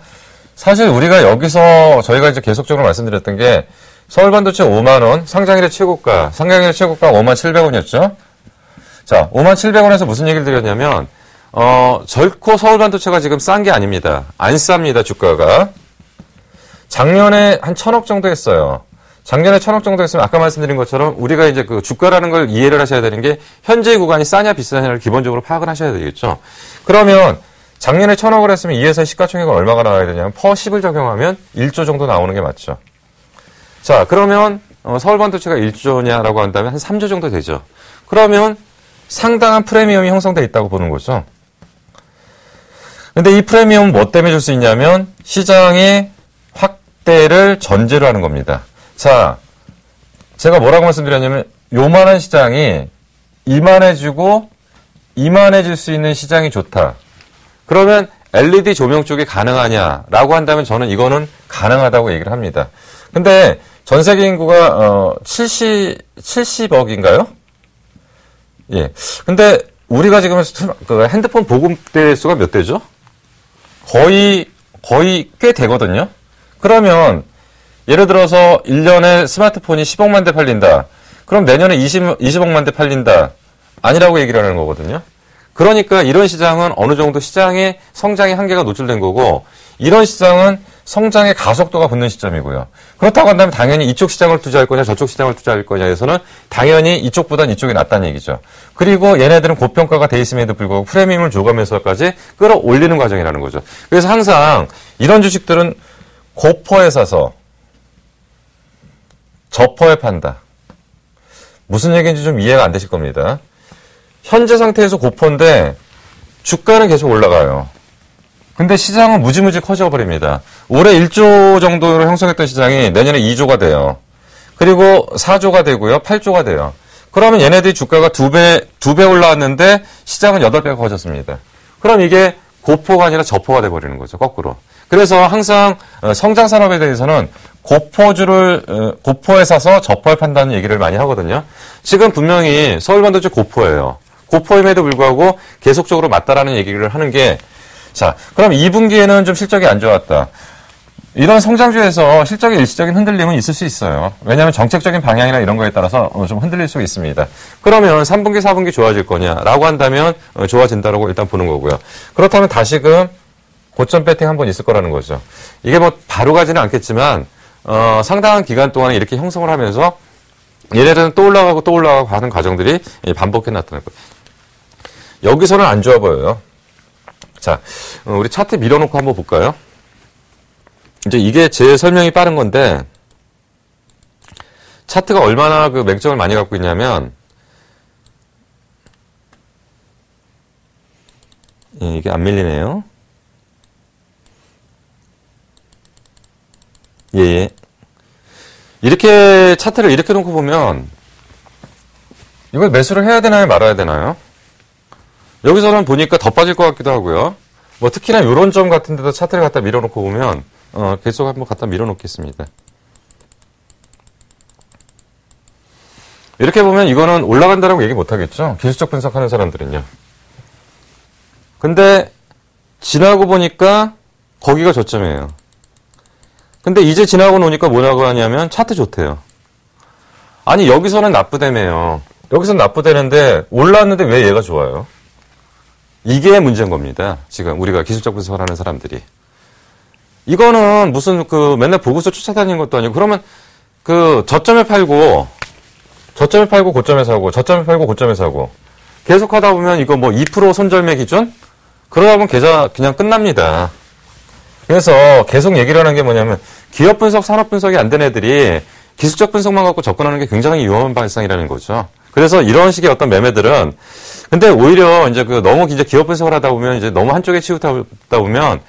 사실 우리가 여기서 저희가 이제 계속적으로 말씀드렸던 게 서울 반도체 5만 원, 상장일의 최고가 5만 700원이었죠. 자, 5만 700원에서 무슨 얘기를 드렸냐면 결코 서울 반도체가 지금 싼 게 아닙니다. 안 쌉니다, 주가가. 작년에 한 1,000억 정도 했어요. 작년에 1,000억 정도 했으면 아까 말씀드린 것처럼 우리가 이제 그 주가라는 걸 이해를 하셔야 되는 게 현재 구간이 싸냐 비싸냐를 기본적으로 파악을 하셔야 되겠죠. 그러면 작년에 1,000억을 했으면 이 회사의 시가총액은 얼마가 나와야 되냐면 퍼 10을 적용하면 1조 정도 나오는 게 맞죠. 자, 그러면 서울 반도체가 1조냐라고 한다면 한 3조 정도 되죠. 그러면 상당한 프리미엄이 형성돼 있다고 보는 거죠. 근데 이 프리미엄은 뭐 때문에 줄 수 있냐면 시장의 확대를 전제로 하는 겁니다. 자, 제가 뭐라고 말씀드렸냐면 요만한 시장이 이만해지고 이만해질 수 있는 시장이 좋다. 그러면 LED 조명 쪽이 가능하냐라고 한다면 저는 이거는 가능하다고 얘기를 합니다. 근데 전 세계 인구가 70억인가요? 예. 근데 우리가 지금 그 핸드폰 보급대 수가 몇 대죠? 거의 꽤 되거든요. 그러면 예를 들어서 1년에 스마트폰이 10억만 대 팔린다. 그럼 내년에 20억만 대 팔린다. 아니라고 얘기를 하는 거거든요. 그러니까 이런 시장은 어느 정도 시장의 성장의 한계가 노출된 거고 이런 시장은 성장의 가속도가 붙는 시점이고요. 그렇다고 한다면 당연히 이쪽 시장을 투자할 거냐 저쪽 시장을 투자할 거냐에서는 당연히 이쪽보다는 이쪽이 낫다는 얘기죠. 그리고 얘네들은 고평가가 돼 있음에도 불구하고 프리미엄을 줘가면서까지 끌어올리는 과정이라는 거죠. 그래서 항상 이런 주식들은 고퍼에 사서 저퍼에 판다. 무슨 얘기인지 좀 이해가 안 되실 겁니다. 현재 상태에서 고퍼인데 주가는 계속 올라가요. 근데 시장은 무지무지 커져버립니다. 올해 1조 정도로 형성했던 시장이 내년에 2조가 돼요. 그리고 4조가 되고요. 8조가 돼요. 그러면 얘네들이 주가가 2배 올라왔는데 시장은 8배가 커졌습니다. 그럼 이게 고포가 아니라 저포가 돼버리는 거죠. 거꾸로. 그래서 항상 성장 산업에 대해서는 고포에 사서 저포에 판다는 얘기를 많이 하거든요. 지금 분명히 서울 반도체 고포예요. 고포임에도 불구하고 계속적으로 맞다라는 얘기를 하는 게 자, 그럼 2분기에는 좀 실적이 안 좋았다. 이런 성장주에서 실적의 일시적인 흔들림은 있을 수 있어요. 왜냐하면 정책적인 방향이나 이런 거에 따라서 좀 흔들릴 수 있습니다. 그러면 3분기, 4분기 좋아질 거냐라고 한다면 좋아진다라고 일단 보는 거고요. 그렇다면 다시금 고점 배팅 한번 있을 거라는 거죠. 이게 뭐 바로 가지는 않겠지만 상당한 기간 동안에 이렇게 형성을 하면서 얘네들은 또 올라가고 하는 과정들이 반복해 나타날 거예요. 여기서는 안 좋아 보여요. 자, 우리 차트 밀어놓고 한번 볼까요? 이제 이게 제 설명이 빠른 건데, 차트가 얼마나 그 맹점을 많이 갖고 있냐면, 예, 이게 안 밀리네요. 예. 이렇게 차트를 이렇게 놓고 보면, 이걸 매수를 해야 되나요, 말아야 되나요? 여기서는 보니까 더 빠질 것 같기도 하고요. 뭐 특히나 이런 점 같은 데도 차트를 갖다 밀어놓고 보면 계속 한번 갖다 밀어놓겠습니다. 이렇게 보면 이거는 올라간다라고 얘기 못하겠죠. 기술적 분석하는 사람들은요. 근데 지나고 보니까 거기가 저점이에요. 근데 이제 지나고 노니까 뭐라고 하냐면 차트 좋대요. 아니 여기서는 나쁘다며요. 여기서는 나쁘다는데 올라왔는데 왜 얘가 좋아요? 이게 문제인 겁니다. 지금 우리가 기술적 분석을 하는 사람들이. 이거는 무슨 그 맨날 보고서 쫓아다니는 것도 아니고 그러면 그 저점에 팔고 고점에 사고 저점에 팔고 고점에 사고 계속 하다 보면 이거 뭐 2% 손절매 기준? 그러다 보면 계좌 그냥 끝납니다. 그래서 계속 얘기를 하는 게 뭐냐면 기업 분석, 산업 분석이 안 된 애들이 기술적 분석만 갖고 접근하는 게 굉장히 위험한 발상이라는 거죠. 그래서 이런 식의 어떤 매매들은 근데 오히려 이제 그 너무 이제 기업 분석을 하다 보면 이제 너무 한쪽에 치우다 보면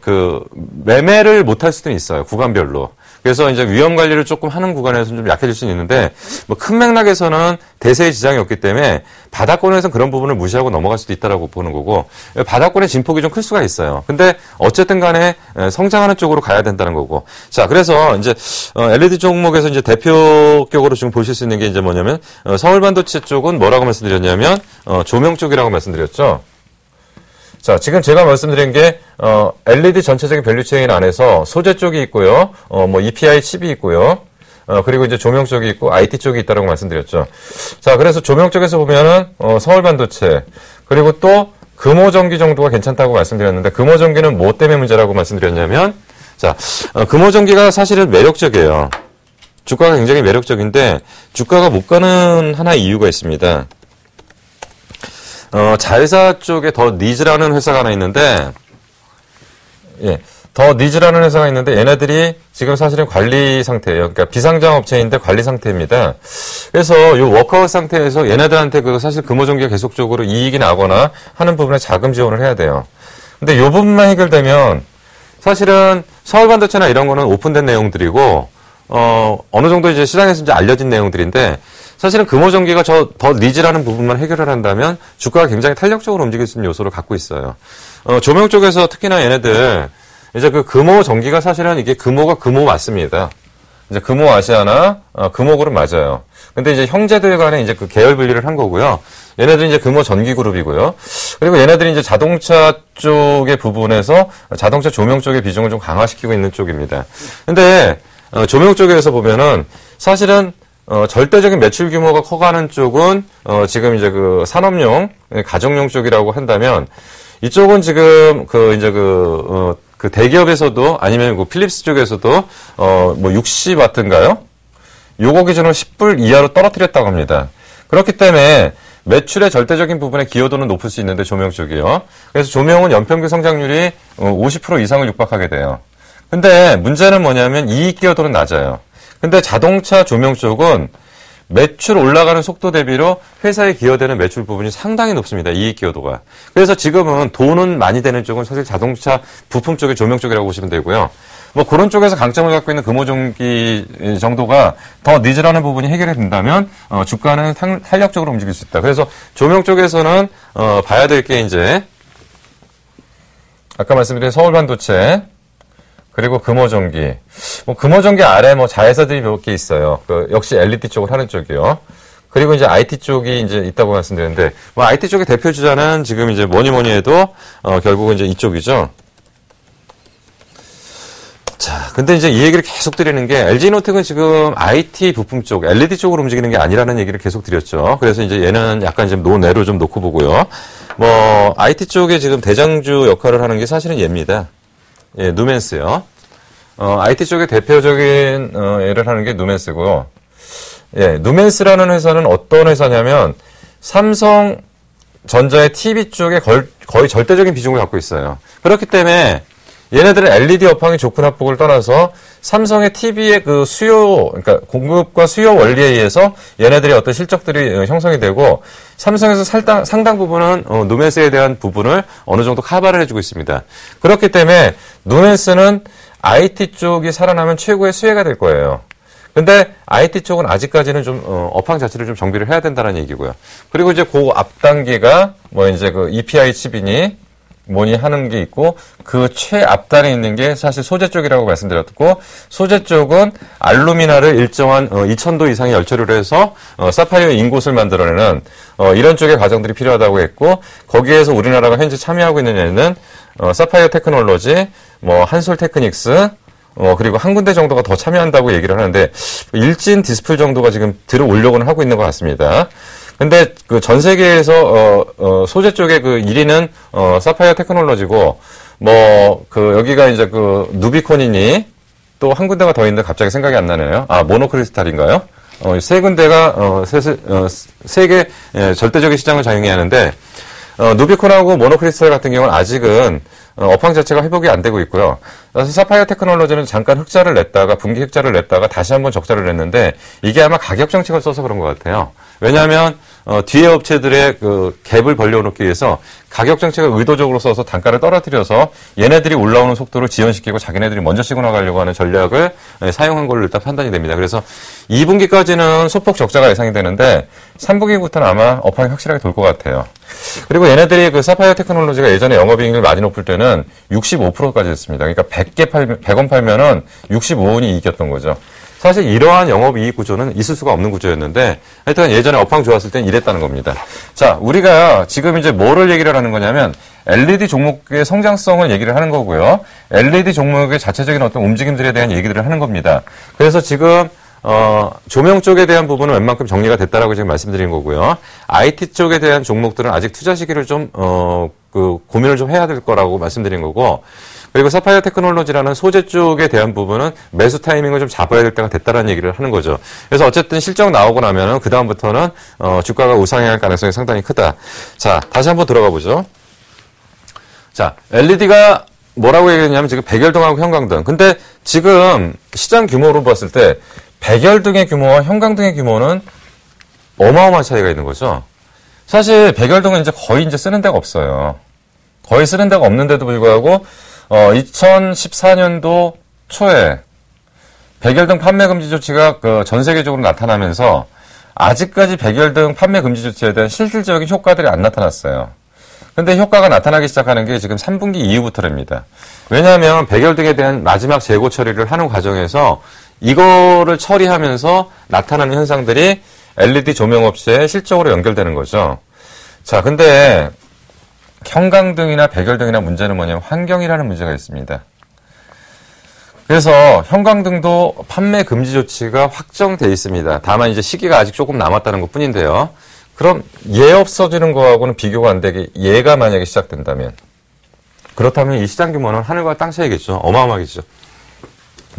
그 매매를 못 할 수도 있어요. 구간별로. 그래서 이제 위험 관리를 조금 하는 구간에서는 좀 약해질 수는 있는데, 뭐 큰 맥락에서는 대세에 지장이 없기 때문에 바닥권에서는 그런 부분을 무시하고 넘어갈 수도 있다라고 보는 거고, 바닥권의 진폭이 좀 클 수가 있어요. 근데 어쨌든 간에 성장하는 쪽으로 가야 된다는 거고. 자, 그래서 이제 LED 종목에서 이제 대표격으로 지금 보실 수 있는 게 이제 뭐냐면, 서울반도체 쪽은 뭐라고 말씀드렸냐면, 조명 쪽이라고 말씀드렸죠. 자, 지금 제가 말씀드린 게, LED 전체적인 밸류체인 안에서 소재 쪽이 있고요. 뭐 EPI 칩이 있고요. 그리고 이제 조명 쪽이 있고 IT 쪽이 있다고 말씀드렸죠. 자, 그래서 조명 쪽에서 보면은, 서울반도체, 그리고 또 금호전기 정도가 괜찮다고 말씀드렸는데, 금호전기는 뭐 때문에 문제라고 말씀드렸냐면, 자, 금호전기가 사실은 매력적이에요. 주가가 굉장히 매력적인데, 주가가 못 가는 하나의 이유가 있습니다. 자회사 쪽에 더 니즈라는 회사가 하나 있는데, 예, 더 니즈라는 회사가 있는데, 얘네들이 지금 사실은 관리 상태예요. 그러니까 비상장 업체인데 관리 상태입니다. 그래서 이 워크아웃 상태에서 얘네들한테 사실 금호전기가 계속적으로 이익이 나거나 하는 부분에 자금 지원을 해야 돼요. 근데 이 부분만 해결되면, 사실은 서울반도체나 이런 거는 오픈된 내용들이고, 어느 정도 이제 시장에서 이제 알려진 내용들인데, 사실은 금호전기가 더 니즈라는 부분만 해결을 한다면 주가가 굉장히 탄력적으로 움직일 수 있는 요소를 갖고 있어요. 조명 쪽에서 특히나 얘네들, 이제 그 금호전기가 사실은 이게 금호가 금호 맞습니다. 이제 금호 아시아나, 금호그룹 맞아요. 근데 이제 형제들 간에 이제 그 계열 분리를 한 거고요. 얘네들은 이제 금호전기 그룹이고요. 그리고 얘네들이 이제 자동차 쪽의 부분에서 자동차 조명 쪽의 비중을 좀 강화시키고 있는 쪽입니다. 근데, 조명 쪽에서 보면은 사실은 절대적인 매출 규모가 커가는 쪽은, 지금 이제 그 산업용, 가정용 쪽이라고 한다면, 이쪽은 지금 그 대기업에서도 아니면 그 필립스 쪽에서도, 뭐 60와트인가요? 요거 기준으로 10불 이하로 떨어뜨렸다고 합니다. 그렇기 때문에 매출의 절대적인 부분의 기여도는 높을 수 있는데 조명 쪽이요. 그래서 조명은 연평균 성장률이 50% 이상을 육박하게 돼요. 근데 문제는 뭐냐면 이익 기여도는 낮아요. 근데 자동차 조명 쪽은 매출 올라가는 속도 대비로 회사에 기여되는 매출 부분이 상당히 높습니다. 이익 기여도가. 그래서 지금은 돈은 많이 되는 쪽은 사실 자동차 부품 쪽의 조명 쪽이라고 보시면 되고요. 뭐 그런 쪽에서 강점을 갖고 있는 금호전기 정도가 더 니즈라는 부분이 해결이 된다면 주가는 탄력적으로 움직일 수 있다. 그래서 조명 쪽에서는 봐야 될 게 이제 아까 말씀드린 서울반도체 그리고 금호전기. 뭐 금호전기 아래 뭐 자회사들이 몇 개 있어요. 역시 LED 쪽을 하는 쪽이요. 그리고 이제 IT 쪽이 이제 있다고 말씀드렸는데, 뭐 IT 쪽의 대표 주자는 지금 이제 뭐니 해도 결국은 이제 이쪽이죠. 자, 근데 이제 이 얘기를 계속 드리는 게 LG노텍은 지금 IT 부품 쪽, LED 쪽으로 움직이는 게 아니라는 얘기를 계속 드렸죠. 그래서 이제 얘는 약간 이제 논외로 좀 놓고 보고요. 뭐 IT 쪽에 지금 대장주 역할을 하는 게 사실은 얘입니다. 예, 누멘스요. IT 쪽의 대표적인 예를 하는 게 누멘스고요. 예, 누멘스라는 회사는 어떤 회사냐면 삼성전자의 TV 쪽에 거의 절대적인 비중을 갖고 있어요. 그렇기 때문에 얘네들은 LED 업황이 좋고 나쁘고를 떠나서 삼성의 TV의 그 수요, 그러니까 공급과 수요 원리에 의해서 얘네들의 어떤 실적들이 형성이 되고 삼성에서 상당 부분은 누멘스에 대한 부분을 어느 정도 커버를 해주고 있습니다. 그렇기 때문에 누멘스는 IT 쪽이 살아나면 최고의 수혜가 될 거예요. 근데 IT 쪽은 아직까지는 좀 업황 자체를 좀 정비를 해야 된다는 얘기고요. 그리고 이제 그 앞단계가 뭐 이제 그 EPI 칩이니 뭐니 하는 게 있고 그 최앞단에 있는 게 사실 소재 쪽이라고 말씀드렸고 소재 쪽은 알루미나를 일정한 2000도 이상의 열처리를 해서 사파이어 인곳을 만들어내는 이런 쪽의 과정들이 필요하다고 했고 거기에서 우리나라가 현재 참여하고 있는 애는 사파이어 테크놀로지, 뭐 한솔 테크닉스 그리고 한 군데 정도가 더 참여한다고 얘기를 하는데 일진 디스플 정도가 지금 들어오려고는 하고 있는 것 같습니다. 근데 그 전 세계에서 소재 쪽의 그 1위는 사파이어 테크놀로지고 뭐 그 여기가 이제 그 누비콘이니 또 한 군데가 더 있는데 갑자기 생각이 안 나네요. 아 모노크리스탈인가요? 세 군데가 세계 절대적인 시장을 장악해야 하는데 누비콘하고 모노크리스탈 같은 경우는 아직은 업황 자체가 회복이 안 되고 있고요. 그래서 사파이어 테크놀로지는 잠깐 흑자를 냈다가 분기 흑자를 냈다가 다시 한번 적자를 냈는데 이게 아마 가격 정책을 써서 그런 것 같아요. 왜냐하면 뒤에 업체들의 그 갭을 벌려놓기 위해서 가격 정책을 의도적으로 써서 단가를 떨어뜨려서 얘네들이 올라오는 속도를 지연시키고 자기네들이 먼저 치고 나가려고 하는 전략을 사용한 걸로 일단 판단이 됩니다. 그래서 2분기까지는 소폭 적자가 예상이 되는데 3분기부터는 아마 업황이 확실하게 돌 것 같아요. 그리고 얘네들이 그 사파이어 테크놀로지가 예전에 영업이익률 많이 높을 때는 65%까지 했습니다. 그러니까 100원 팔면은 65원이 이익이었던 거죠. 사실 이러한 영업이익 구조는 있을 수가 없는 구조였는데 하여튼 예전에 업황 좋았을 땐 이랬다는 겁니다. 자, 우리가 지금 이제 뭐를 얘기를 하는 거냐면 LED 종목의 성장성을 얘기를 하는 거고요. LED 종목의 자체적인 어떤 움직임들에 대한 얘기들을 하는 겁니다. 그래서 지금 조명 쪽에 대한 부분은 웬만큼 정리가 됐다라고 지금 말씀드린 거고요. IT 쪽에 대한 종목들은 아직 투자 시기를 좀 고민을 좀 해야 될 거라고 말씀드린 거고, 그리고 사파이어 테크놀로지라는 소재 쪽에 대한 부분은 매수 타이밍을 좀 잡아야 될 때가 됐다라는 얘기를 하는 거죠. 그래서 어쨌든 실적 나오고 나면은 그 다음부터는 주가가 우상향할 가능성이 상당히 크다. 자, 다시 한번 들어가 보죠. 자, LED가 뭐라고 얘기했냐면 지금 백열등하고 형광등. 근데 지금 시장 규모로 봤을 때 백열등의 규모와 형광등의 규모는 어마어마한 차이가 있는 거죠. 사실 백열등은 이제 거의 이제 쓰는 데가 없어요. 거의 쓰는 데가 없는데도 불구하고 2014년도 초에 백열등 판매 금지 조치가 전 세계적으로 나타나면서 아직까지 백열등 판매 금지 조치에 대한 실질적인 효과들이 안 나타났어요. 근데 효과가 나타나기 시작하는 게 지금 3분기 이후부터랍니다. 왜냐하면 백열등에 대한 마지막 재고 처리를 하는 과정에서 이거를 처리하면서 나타나는 현상들이 LED 조명업체에 실적으로 연결되는 거죠. 자, 근데 형광등이나 백열등이나 문제는 뭐냐면 환경이라는 문제가 있습니다. 그래서 형광등도 판매 금지 조치가 확정돼 있습니다. 다만 이제 시기가 아직 조금 남았다는 것 뿐인데요. 그럼 얘 없어지는 거하고는 비교가 안 되게 얘가 만약에 시작된다면, 그렇다면 이 시장 규모는 하늘과 땅 차이겠죠. 어마어마하겠죠.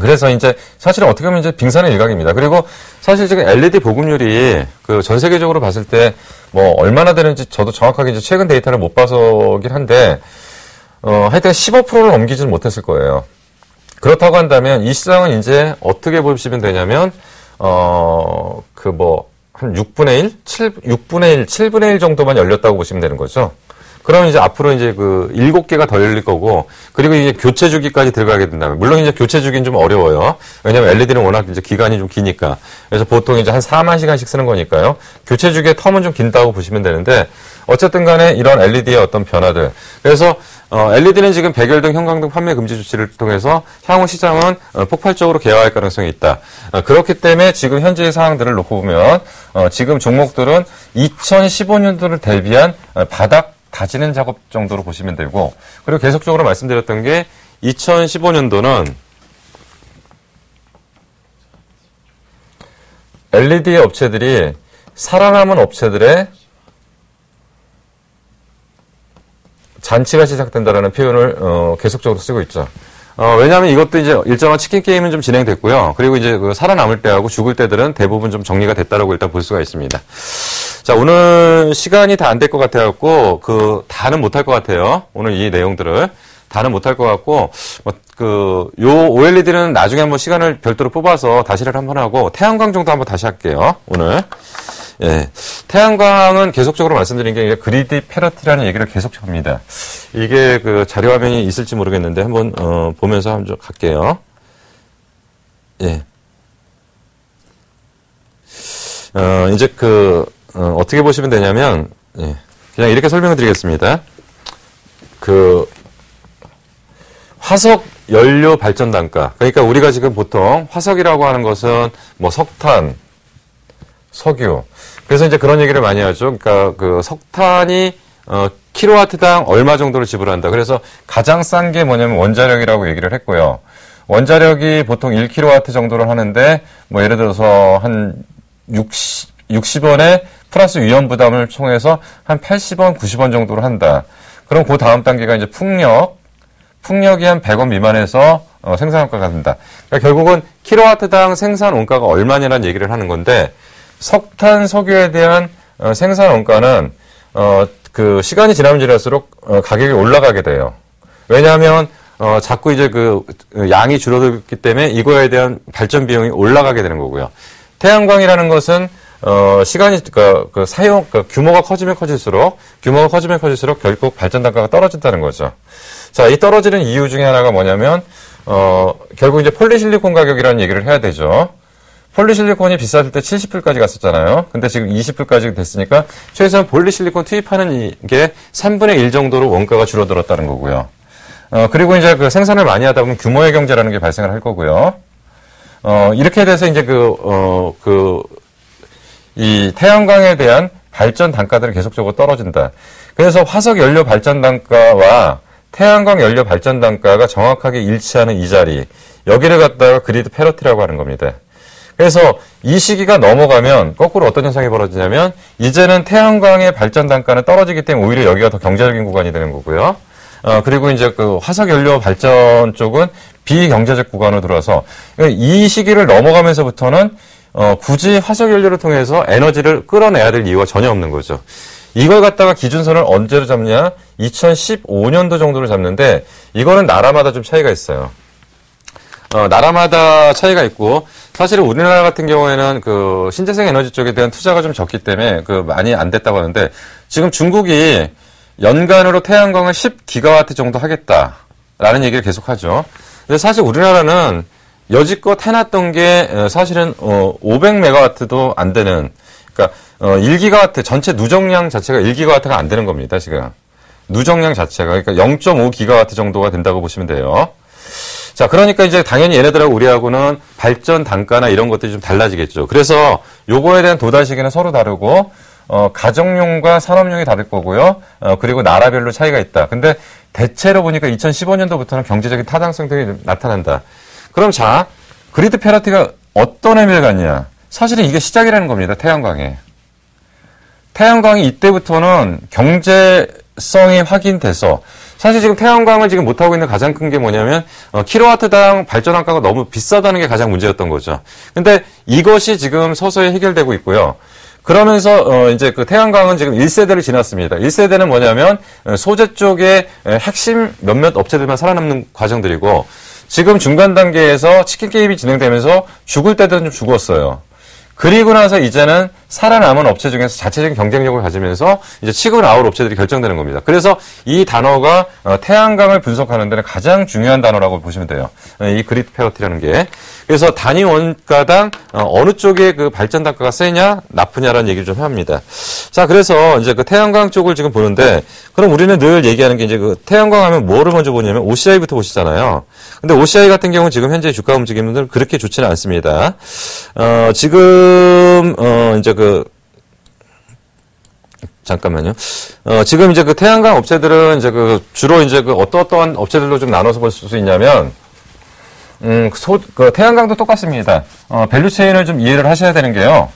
그래서 이제 사실은 어떻게 보면 이제 빙산의 일각입니다. 그리고 사실 지금 LED 보급률이 전 세계적으로 봤을 때 뭐 얼마나 되는지 저도 정확하게 이제 최근 데이터를 못 봐서긴 한데 하여튼 15%를 넘기지는 못했을 거예요. 그렇다고 한다면 이 시장은 이제 어떻게 보시면 되냐면 한 6분의 1? 6분의 1, 7분의 1 정도만 열렸다고 보시면 되는 거죠. 그러면 이제 앞으로 이제 7개가 더 열릴 거고, 그리고 이제 교체 주기까지 들어가게 된다면, 물론 이제 교체 주기는 좀 어려워요. 왜냐면 LED는 워낙 이제 기간이 좀 기니까. 그래서 보통 이제 한 4만 시간씩 쓰는 거니까요. 교체 주기의 텀은 좀 긴다고 보시면 되는데, 어쨌든 간에 이런 LED의 어떤 변화들. 그래서 LED는 지금 백열등, 형광등 판매 금지 조치를 통해서 향후 시장은 폭발적으로 개화할 가능성이 있다. 그렇기 때문에 지금 현재의 상황들을 놓고 보면 지금 종목들은 2015년도를 대비한 바닥 다지는 작업 정도로 보시면 되고, 그리고 계속적으로 말씀드렸던 게 2015년도는 LED 업체들이 살아남은 업체들의 잔치가 시작된다라는 표현을 계속적으로 쓰고 있죠. 왜냐하면 이것도 이제 일정한 치킨 게임은 좀 진행됐고요. 그리고 이제 살아남을 때하고 죽을 때들은 대부분 좀 정리가 됐다라고 일단 볼 수가 있습니다. 자, 오늘 시간이 다 안 될 것 같아갖고 다는 못할 것 같아요. 오늘 이 내용들을 다는 못할 것 같고 요 OLED는 나중에 한번 시간을 별도로 뽑아서 다시를 한번 하고 태양광 정도 한번 다시 할게요. 오늘. 예. 태양광은 계속적으로 말씀드린 게 그리드 패러티라는 얘기를 계속 합니다. 이게 자료 화면이 있을지 모르겠는데 한번 보면서 한번 갈게요. 예. 이제 어떻게 보시면 되냐면, 예. 그냥 이렇게 설명을 드리겠습니다. 화석 연료 발전 단가. 그러니까 우리가 지금 보통 화석이라고 하는 것은 뭐 석탄, 석유. 그래서 이제 그런 얘기를 많이 하죠. 그러니까 석탄이 킬로와트당 얼마 정도를 지불한다. 그래서 가장 싼 게 뭐냐면 원자력이라고 얘기를 했고요. 원자력이 보통 1킬로와트 정도를 하는데 뭐 예를 들어서 한 60원에 플러스 위험 부담을 총해서 한 80원, 90원 정도로 한다. 그럼 그 다음 단계가 이제 풍력이 한 100원 미만에서 생산 원가가 된다. 그러니까 결국은 킬로와트당 생산 원가가 얼마냐는 얘기를 하는 건데 석탄, 석유에 대한 생산 원가는 그 시간이 지나면 지날수록 가격이 올라가게 돼요. 왜냐하면 자꾸 이제 그 양이 줄어들기 때문에 이거에 대한 발전 비용이 올라가게 되는 거고요. 태양광이라는 것은 시간이 그 사용 규모가 커지면 커질수록 결국 발전 단가가 떨어진다는 거죠. 자, 이 떨어지는 이유 중에 하나가 뭐냐면 결국 이제 폴리실리콘 가격이라는 얘기를 해야 되죠. 폴리실리콘이 비쌌을 때 70불까지 갔었잖아요. 근데 지금 20불까지 됐으니까 최소한 폴리실리콘 투입하는 게 3분의 1 정도로 원가가 줄어들었다는 거고요. 그리고 이제 그 생산을 많이 하다 보면 규모의 경제라는 게 발생을 할 거고요. 이렇게 돼서 이제 이 태양광에 대한 발전 단가들이 계속적으로 떨어진다. 그래서 화석 연료 발전 단가와 태양광 연료 발전 단가가 정확하게 일치하는 이 자리, 여기를 갖다가 그리드 패러티라고 하는 겁니다. 그래서 이 시기가 넘어가면 거꾸로 어떤 현상이 벌어지냐면 이제는 태양광의 발전 단가는 떨어지기 때문에 오히려 여기가 더 경제적인 구간이 되는 거고요. 그리고 이제 그 화석 연료 발전 쪽은 비경제적 구간으로 들어와서 이 시기를 넘어가면서부터는 굳이 화석 연료를 통해서 에너지를 끌어내야 될 이유가 전혀 없는 거죠. 이걸 갖다가 기준선을 언제로 잡냐? 2015년도 정도로 잡는데 이거는 나라마다 좀 차이가 있어요. 나라마다 차이가 있고 사실은 우리나라 같은 경우에는 그 신재생 에너지 쪽에 대한 투자가 좀 적기 때문에 그 많이 안 됐다고 하는데 지금 중국이 연간으로 태양광을 10기가와트 정도 하겠다라는 얘기를 계속하죠. 근데 사실 우리나라는 여지껏 해놨던 게 사실은 500메가와트도 안 되는, 그러니까 1기가와트 전체 누정량 자체가 1기가와트가 안 되는 겁니다. 지금 누정량 자체가 그러니까 0.5기가와트 정도가 된다고 보시면 돼요. 자, 그러니까 이제 당연히 얘네들하고 우리하고는 발전 단가나 이런 것들이 좀 달라지겠죠. 그래서 요거에 대한 도달 시기는 서로 다르고 가정용과 산업용이 다를 거고요. 그리고 나라별로 차이가 있다. 근데 대체로 보니까 2015년도부터는 경제적인 타당성 등이 나타난다. 그럼 자, 그리드 패러티가 어떤 의미를 갖냐? 사실은 이게 시작이라는 겁니다. 태양광에. 태양광이 이때부터는 경제성이 확인돼서 사실 지금 태양광을 지금 못하고 있는 가장 큰 게 뭐냐면 킬로와트당 발전 단가가 너무 비싸다는 게 가장 문제였던 거죠. 근데 이것이 지금 서서히 해결되고 있고요. 그러면서 이제 그 태양광은 지금 1세대를 지났습니다. 1세대는 뭐냐면 소재 쪽에 핵심 몇몇 업체들만 살아남는 과정들이고 지금 중간 단계에서 치킨 게임이 진행되면서 죽을 때도 좀 죽었어요. 그리고 나서 이제는 살아남은 업체 중에서 자체적인 경쟁력을 가지면서 이제 치고 나올 업체들이 결정되는 겁니다. 그래서 이 단어가 태양광을 분석하는 데는 가장 중요한 단어라고 보시면 돼요. 이 그리드 패러티라는 게. 그래서 단위 원가당 어느 쪽에 그 발전 단가가 세냐 나쁘냐라는 얘기를 좀 합니다. 자, 그래서 이제 그 태양광 쪽을 지금 보는데 그럼 우리는 늘 얘기하는 게 이제 그 태양광 하면 뭐를 먼저 보냐면 OCI부터 보시잖아요. 근데 OCI 같은 경우는 지금 현재 주가 움직임은 그렇게 좋지는 않습니다. 지금 이제 잠깐만요. 지금 이제 그 태양광 업체들은 이제 그 주로 이제 그 어떠한 업체들로 좀 나눠서 볼 수 있냐면 그 태양광도 똑같습니다. 밸류체인을 좀 이해를 하셔야 되는 게요.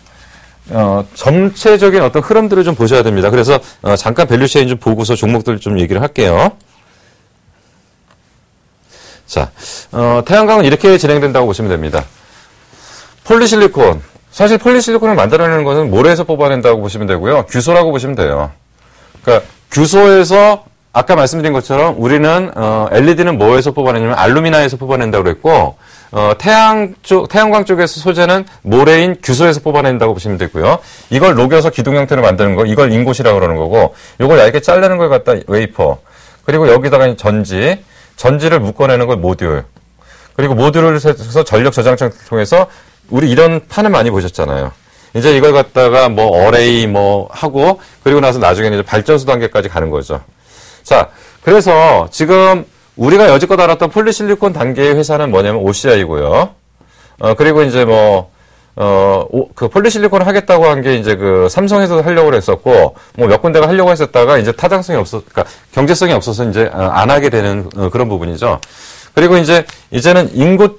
전체적인 어떤 흐름들을 좀 보셔야 됩니다. 그래서 잠깐 밸류체인 좀 보고서 종목들 좀 얘기를 할게요. 자, 태양광은 이렇게 진행된다고 보시면 됩니다. 폴리실리콘. 사실 폴리실리콘을 만들어내는 것은 모래에서 뽑아낸다고 보시면 되고요. 규소라고 보시면 돼요. 그러니까 규소에서 아까 말씀드린 것처럼 우리는 LED는 뭐에서 뽑아내냐면 알루미나에서 뽑아낸다고 그랬고 태양광 쪽에서 소재는 모래인 규소에서 뽑아낸다고 보시면 되고요. 이걸 녹여서 기둥 형태로 만드는 거, 이걸 인곳이라고 그러는 거고, 이걸 얇게 자르는 걸 갖다 웨이퍼, 그리고 여기다가 전지를 묶어내는 걸 모듈, 그리고 모듈을 해서 전력 저장창을 통해서 우리 이런 판을 많이 보셨잖아요. 이제 이걸 갖다가 뭐 어레이 뭐 하고 그리고 나서 나중에는 이제 발전소 단계까지 가는 거죠. 자, 그래서 지금 우리가 여지껏 알았던 폴리실리콘 단계의 회사는 뭐냐면 OCI고요. 그리고 이제 그 폴리실리콘을 하겠다고 한 게 이제 그 삼성에서도 하려고 했었고, 뭐 몇 군데가 하려고 했었다가 이제 그러니까 경제성이 없어서 이제 안 하게 되는 그런 부분이죠. 그리고 이제는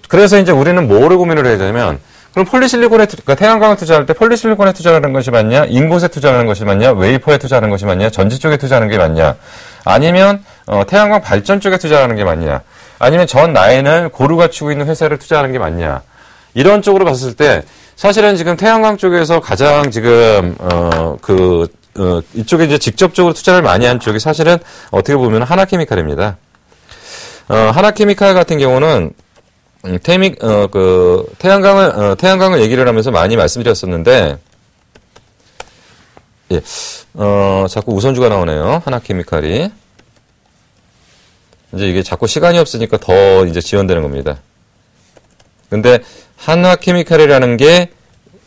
그래서 이제 우리는 뭐를 고민을 해야 되냐면, 그럼 그러니까 태양광을 투자할 때 폴리실리콘에 투자하는 것이 맞냐, 인곳에 투자하는 것이 맞냐, 웨이퍼에 투자하는 것이 맞냐, 전지 쪽에 투자하는 게 맞냐, 아니면 태양광 발전 쪽에 투자하는 게 맞냐, 아니면 전 라인을 고루 갖추고 있는 회사를 투자하는 게 맞냐. 이런 쪽으로 봤을 때 사실은 지금 태양광 쪽에서 가장 지금 이쪽에 이제 직접적으로 투자를 많이 한 쪽이 사실은 어떻게 보면 하나케미칼입니다. 하나케미칼 같은 경우는 태양광을 얘기를 하면서 많이 말씀드렸었는데, 예, 자꾸 우선주가 나오네요. 하나케미칼이. 이제 이게 자꾸 시간이 없으니까 더 이제 지연되는 겁니다. 근데 하나케미칼이라는 게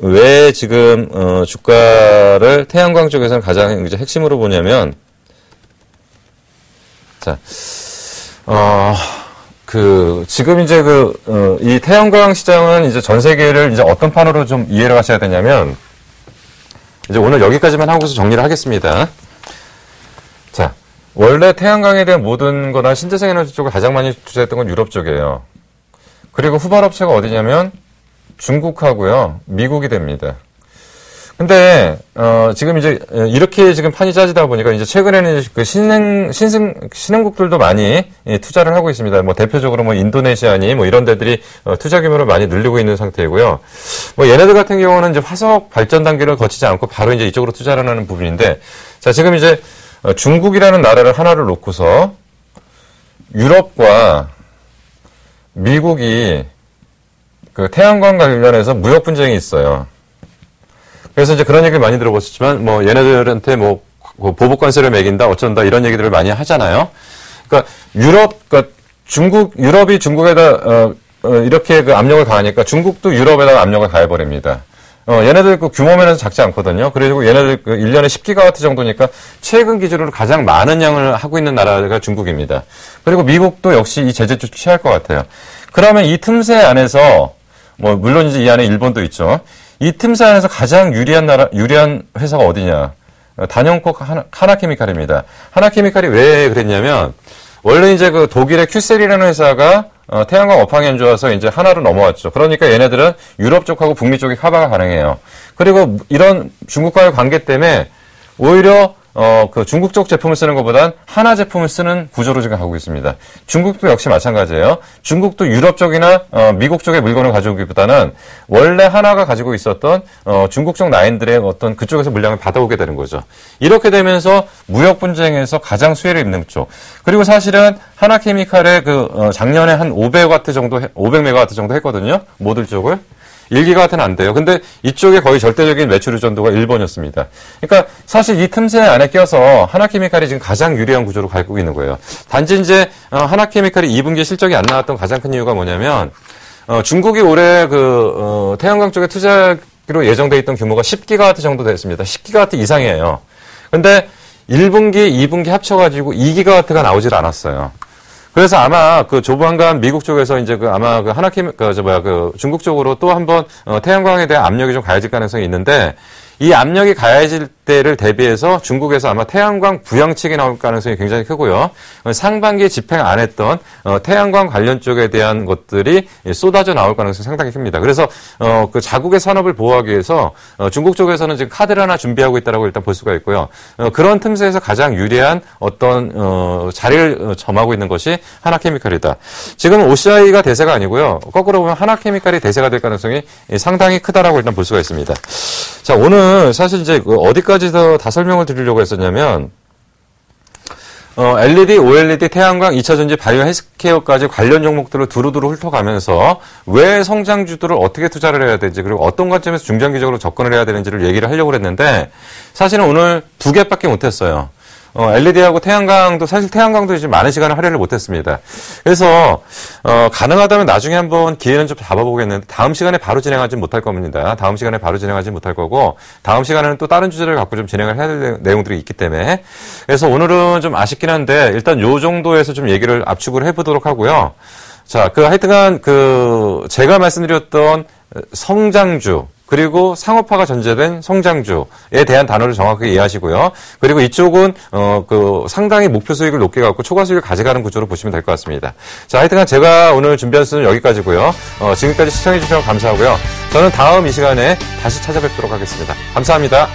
왜 지금 주가를 태양광 쪽에서는 가장 이제 핵심으로 보냐면, 자, 지금 이제 이 태양광 시장은 이제 전 세계를 이제 어떤 판으로 좀 이해를 하셔야 되냐면, 이제 오늘 여기까지만 하고서 정리를 하겠습니다. 자, 원래 태양광에 대한 모든 거나 신재생 에너지 쪽을 가장 많이 투자했던 건 유럽 쪽이에요. 그리고 후발 업체가 어디냐면 중국하고요, 미국이 됩니다. 근데 지금 이제 이렇게 지금 판이 짜지다 보니까 이제 최근에는 그 신흥국들도 많이 투자를 하고 있습니다. 뭐 대표적으로 뭐 인도네시아니 뭐 이런 데들이 투자 규모를 많이 늘리고 있는 상태이고요. 뭐 얘네들 같은 경우는 이제 화석 발전 단계를 거치지 않고 바로 이제 이쪽으로 투자를 하는 부분인데, 자, 지금 이제 중국이라는 나라를 하나를 놓고서 유럽과 미국이 그 태양광 관련해서 무역 분쟁이 있어요. 그래서 이제 그런 얘기를 많이 들어보셨지만, 뭐, 얘네들한테 뭐, 보복관세를 매긴다, 어쩐다, 이런 얘기들을 많이 하잖아요. 그러니까, 유럽이 중국에다, 이렇게 그 압력을 가하니까 중국도 유럽에다가 압력을 가해버립니다. 얘네들 그 규모면에서 작지 않거든요. 그리고 얘네들 그 1년에 10기가와트 정도니까 최근 기준으로 가장 많은 양을 하고 있는 나라가 중국입니다. 그리고 미국도 역시 이 제재를 취할 것 같아요. 그러면 이 틈새 안에서, 뭐, 물론 이제 이 안에 일본도 있죠. 이 틈새 안에서 가장 유리한 회사가 어디냐? 단연코 하나케미칼입니다. 하나케미칼이 왜 그랬냐면, 원래 이제 그 독일의 큐셀이라는 회사가 태양광 업황이 안 좋아서 이제 하나로 넘어왔죠. 그러니까 얘네들은 유럽 쪽하고 북미 쪽이 커버가 가능해요. 그리고 이런 중국과의 관계 때문에 오히려 그 중국 쪽 제품을 쓰는 것보단 하나 제품을 쓰는 구조로 지금 가고 있습니다. 중국도 역시 마찬가지예요. 중국도 유럽 쪽이나 미국 쪽의 물건을 가져오기보다는 원래 하나가 가지고 있었던 중국 쪽 라인들의 어떤 그쪽에서 물량을 받아오게 되는 거죠. 이렇게 되면서 무역 분쟁에서 가장 수혜를 입는 쪽. 그리고 사실은 하나케미칼의 작년에 한 500메가와트 정도 했거든요. 모듈 쪽을. 1기가와트는 안 돼요. 근데 이쪽에 거의 절대적인 매출 의존도가 1번이었습니다. 그러니까 사실 이 틈새 안에 껴서 하나케미칼이 지금 가장 유리한 구조로 가고 있는 거예요. 단지 이제 하나케미칼이 2분기에 실적이 안 나왔던 가장 큰 이유가 뭐냐면 중국이 올해 태양광 쪽에 투자기로 예정돼 있던 규모가 10기가와트 정도 됐습니다. 10기가와트 이상이에요. 근데 1분기, 2분기 합쳐가지고 2기가와트가 나오질 않았어요. 그래서 아마 조만간 미국 쪽에서 이제 아마 중국 쪽으로 또 한번 태양광에 대한 압력이 좀 가해질 가능성이 있는데, 이 압력이 가해질 때를 대비해서 중국에서 아마 태양광 부양책이 나올 가능성이 굉장히 크고요. 상반기에 집행 안 했던 태양광 관련 쪽에 대한 것들이 쏟아져 나올 가능성이 상당히 큽니다. 그래서 그 자국의 산업을 보호하기 위해서 중국 쪽에서는 지금 카드를 하나 준비하고 있다라고 일단 볼 수가 있고요. 그런 틈새에서 가장 유리한 어떤 자리를 점하고 있는 것이 하나케미칼이다. 지금 OCI가 대세가 아니고요. 거꾸로 보면 하나케미칼이 대세가 될 가능성이 상당히 크다라고 일단 볼 수가 있습니다. 자, 오늘 사실 이제 어디까지 다 설명을 드리려고 했었냐면, LED, OLED, 태양광, 2차전지, 바이오 헬스케어까지 관련 종목들을 두루두루 훑어가면서 왜 성장주들을 어떻게 투자를 해야 되는지, 그리고 어떤 관점에서 중장기적으로 접근을 해야 되는지를 얘기를 하려고 했는데, 사실은 오늘 2개밖에 못했어요. LED하고 태양광도, 사실 태양광도 이제 많은 시간을 할애를 못했습니다. 그래서 가능하다면 나중에 한번 기회는 좀 잡아보겠는데, 다음 시간에 바로 진행하지 못할 겁니다. 다음 시간에 바로 진행하지 못할 거고, 다음 시간에는 또 다른 주제를 갖고 좀 진행을 해야 될 내용들이 있기 때문에, 그래서 오늘은 좀 아쉽긴 한데 일단 요 정도에서 좀 얘기를 압축을 해보도록 하고요. 자, 하여튼간 제가 말씀드렸던 성장주, 그리고 상업화가 전제된 성장주에 대한 단어를 정확하게 이해하시고요. 그리고 이쪽은 상당히 목표 수익을 높게 갖고 초과 수익을 가져가는 구조로 보시면 될 것 같습니다. 자, 하여튼간 제가 오늘 준비한 수는 여기까지고요. 지금까지 시청해 주셔서 감사하고요. 저는 다음 이 시간에 다시 찾아뵙도록 하겠습니다. 감사합니다.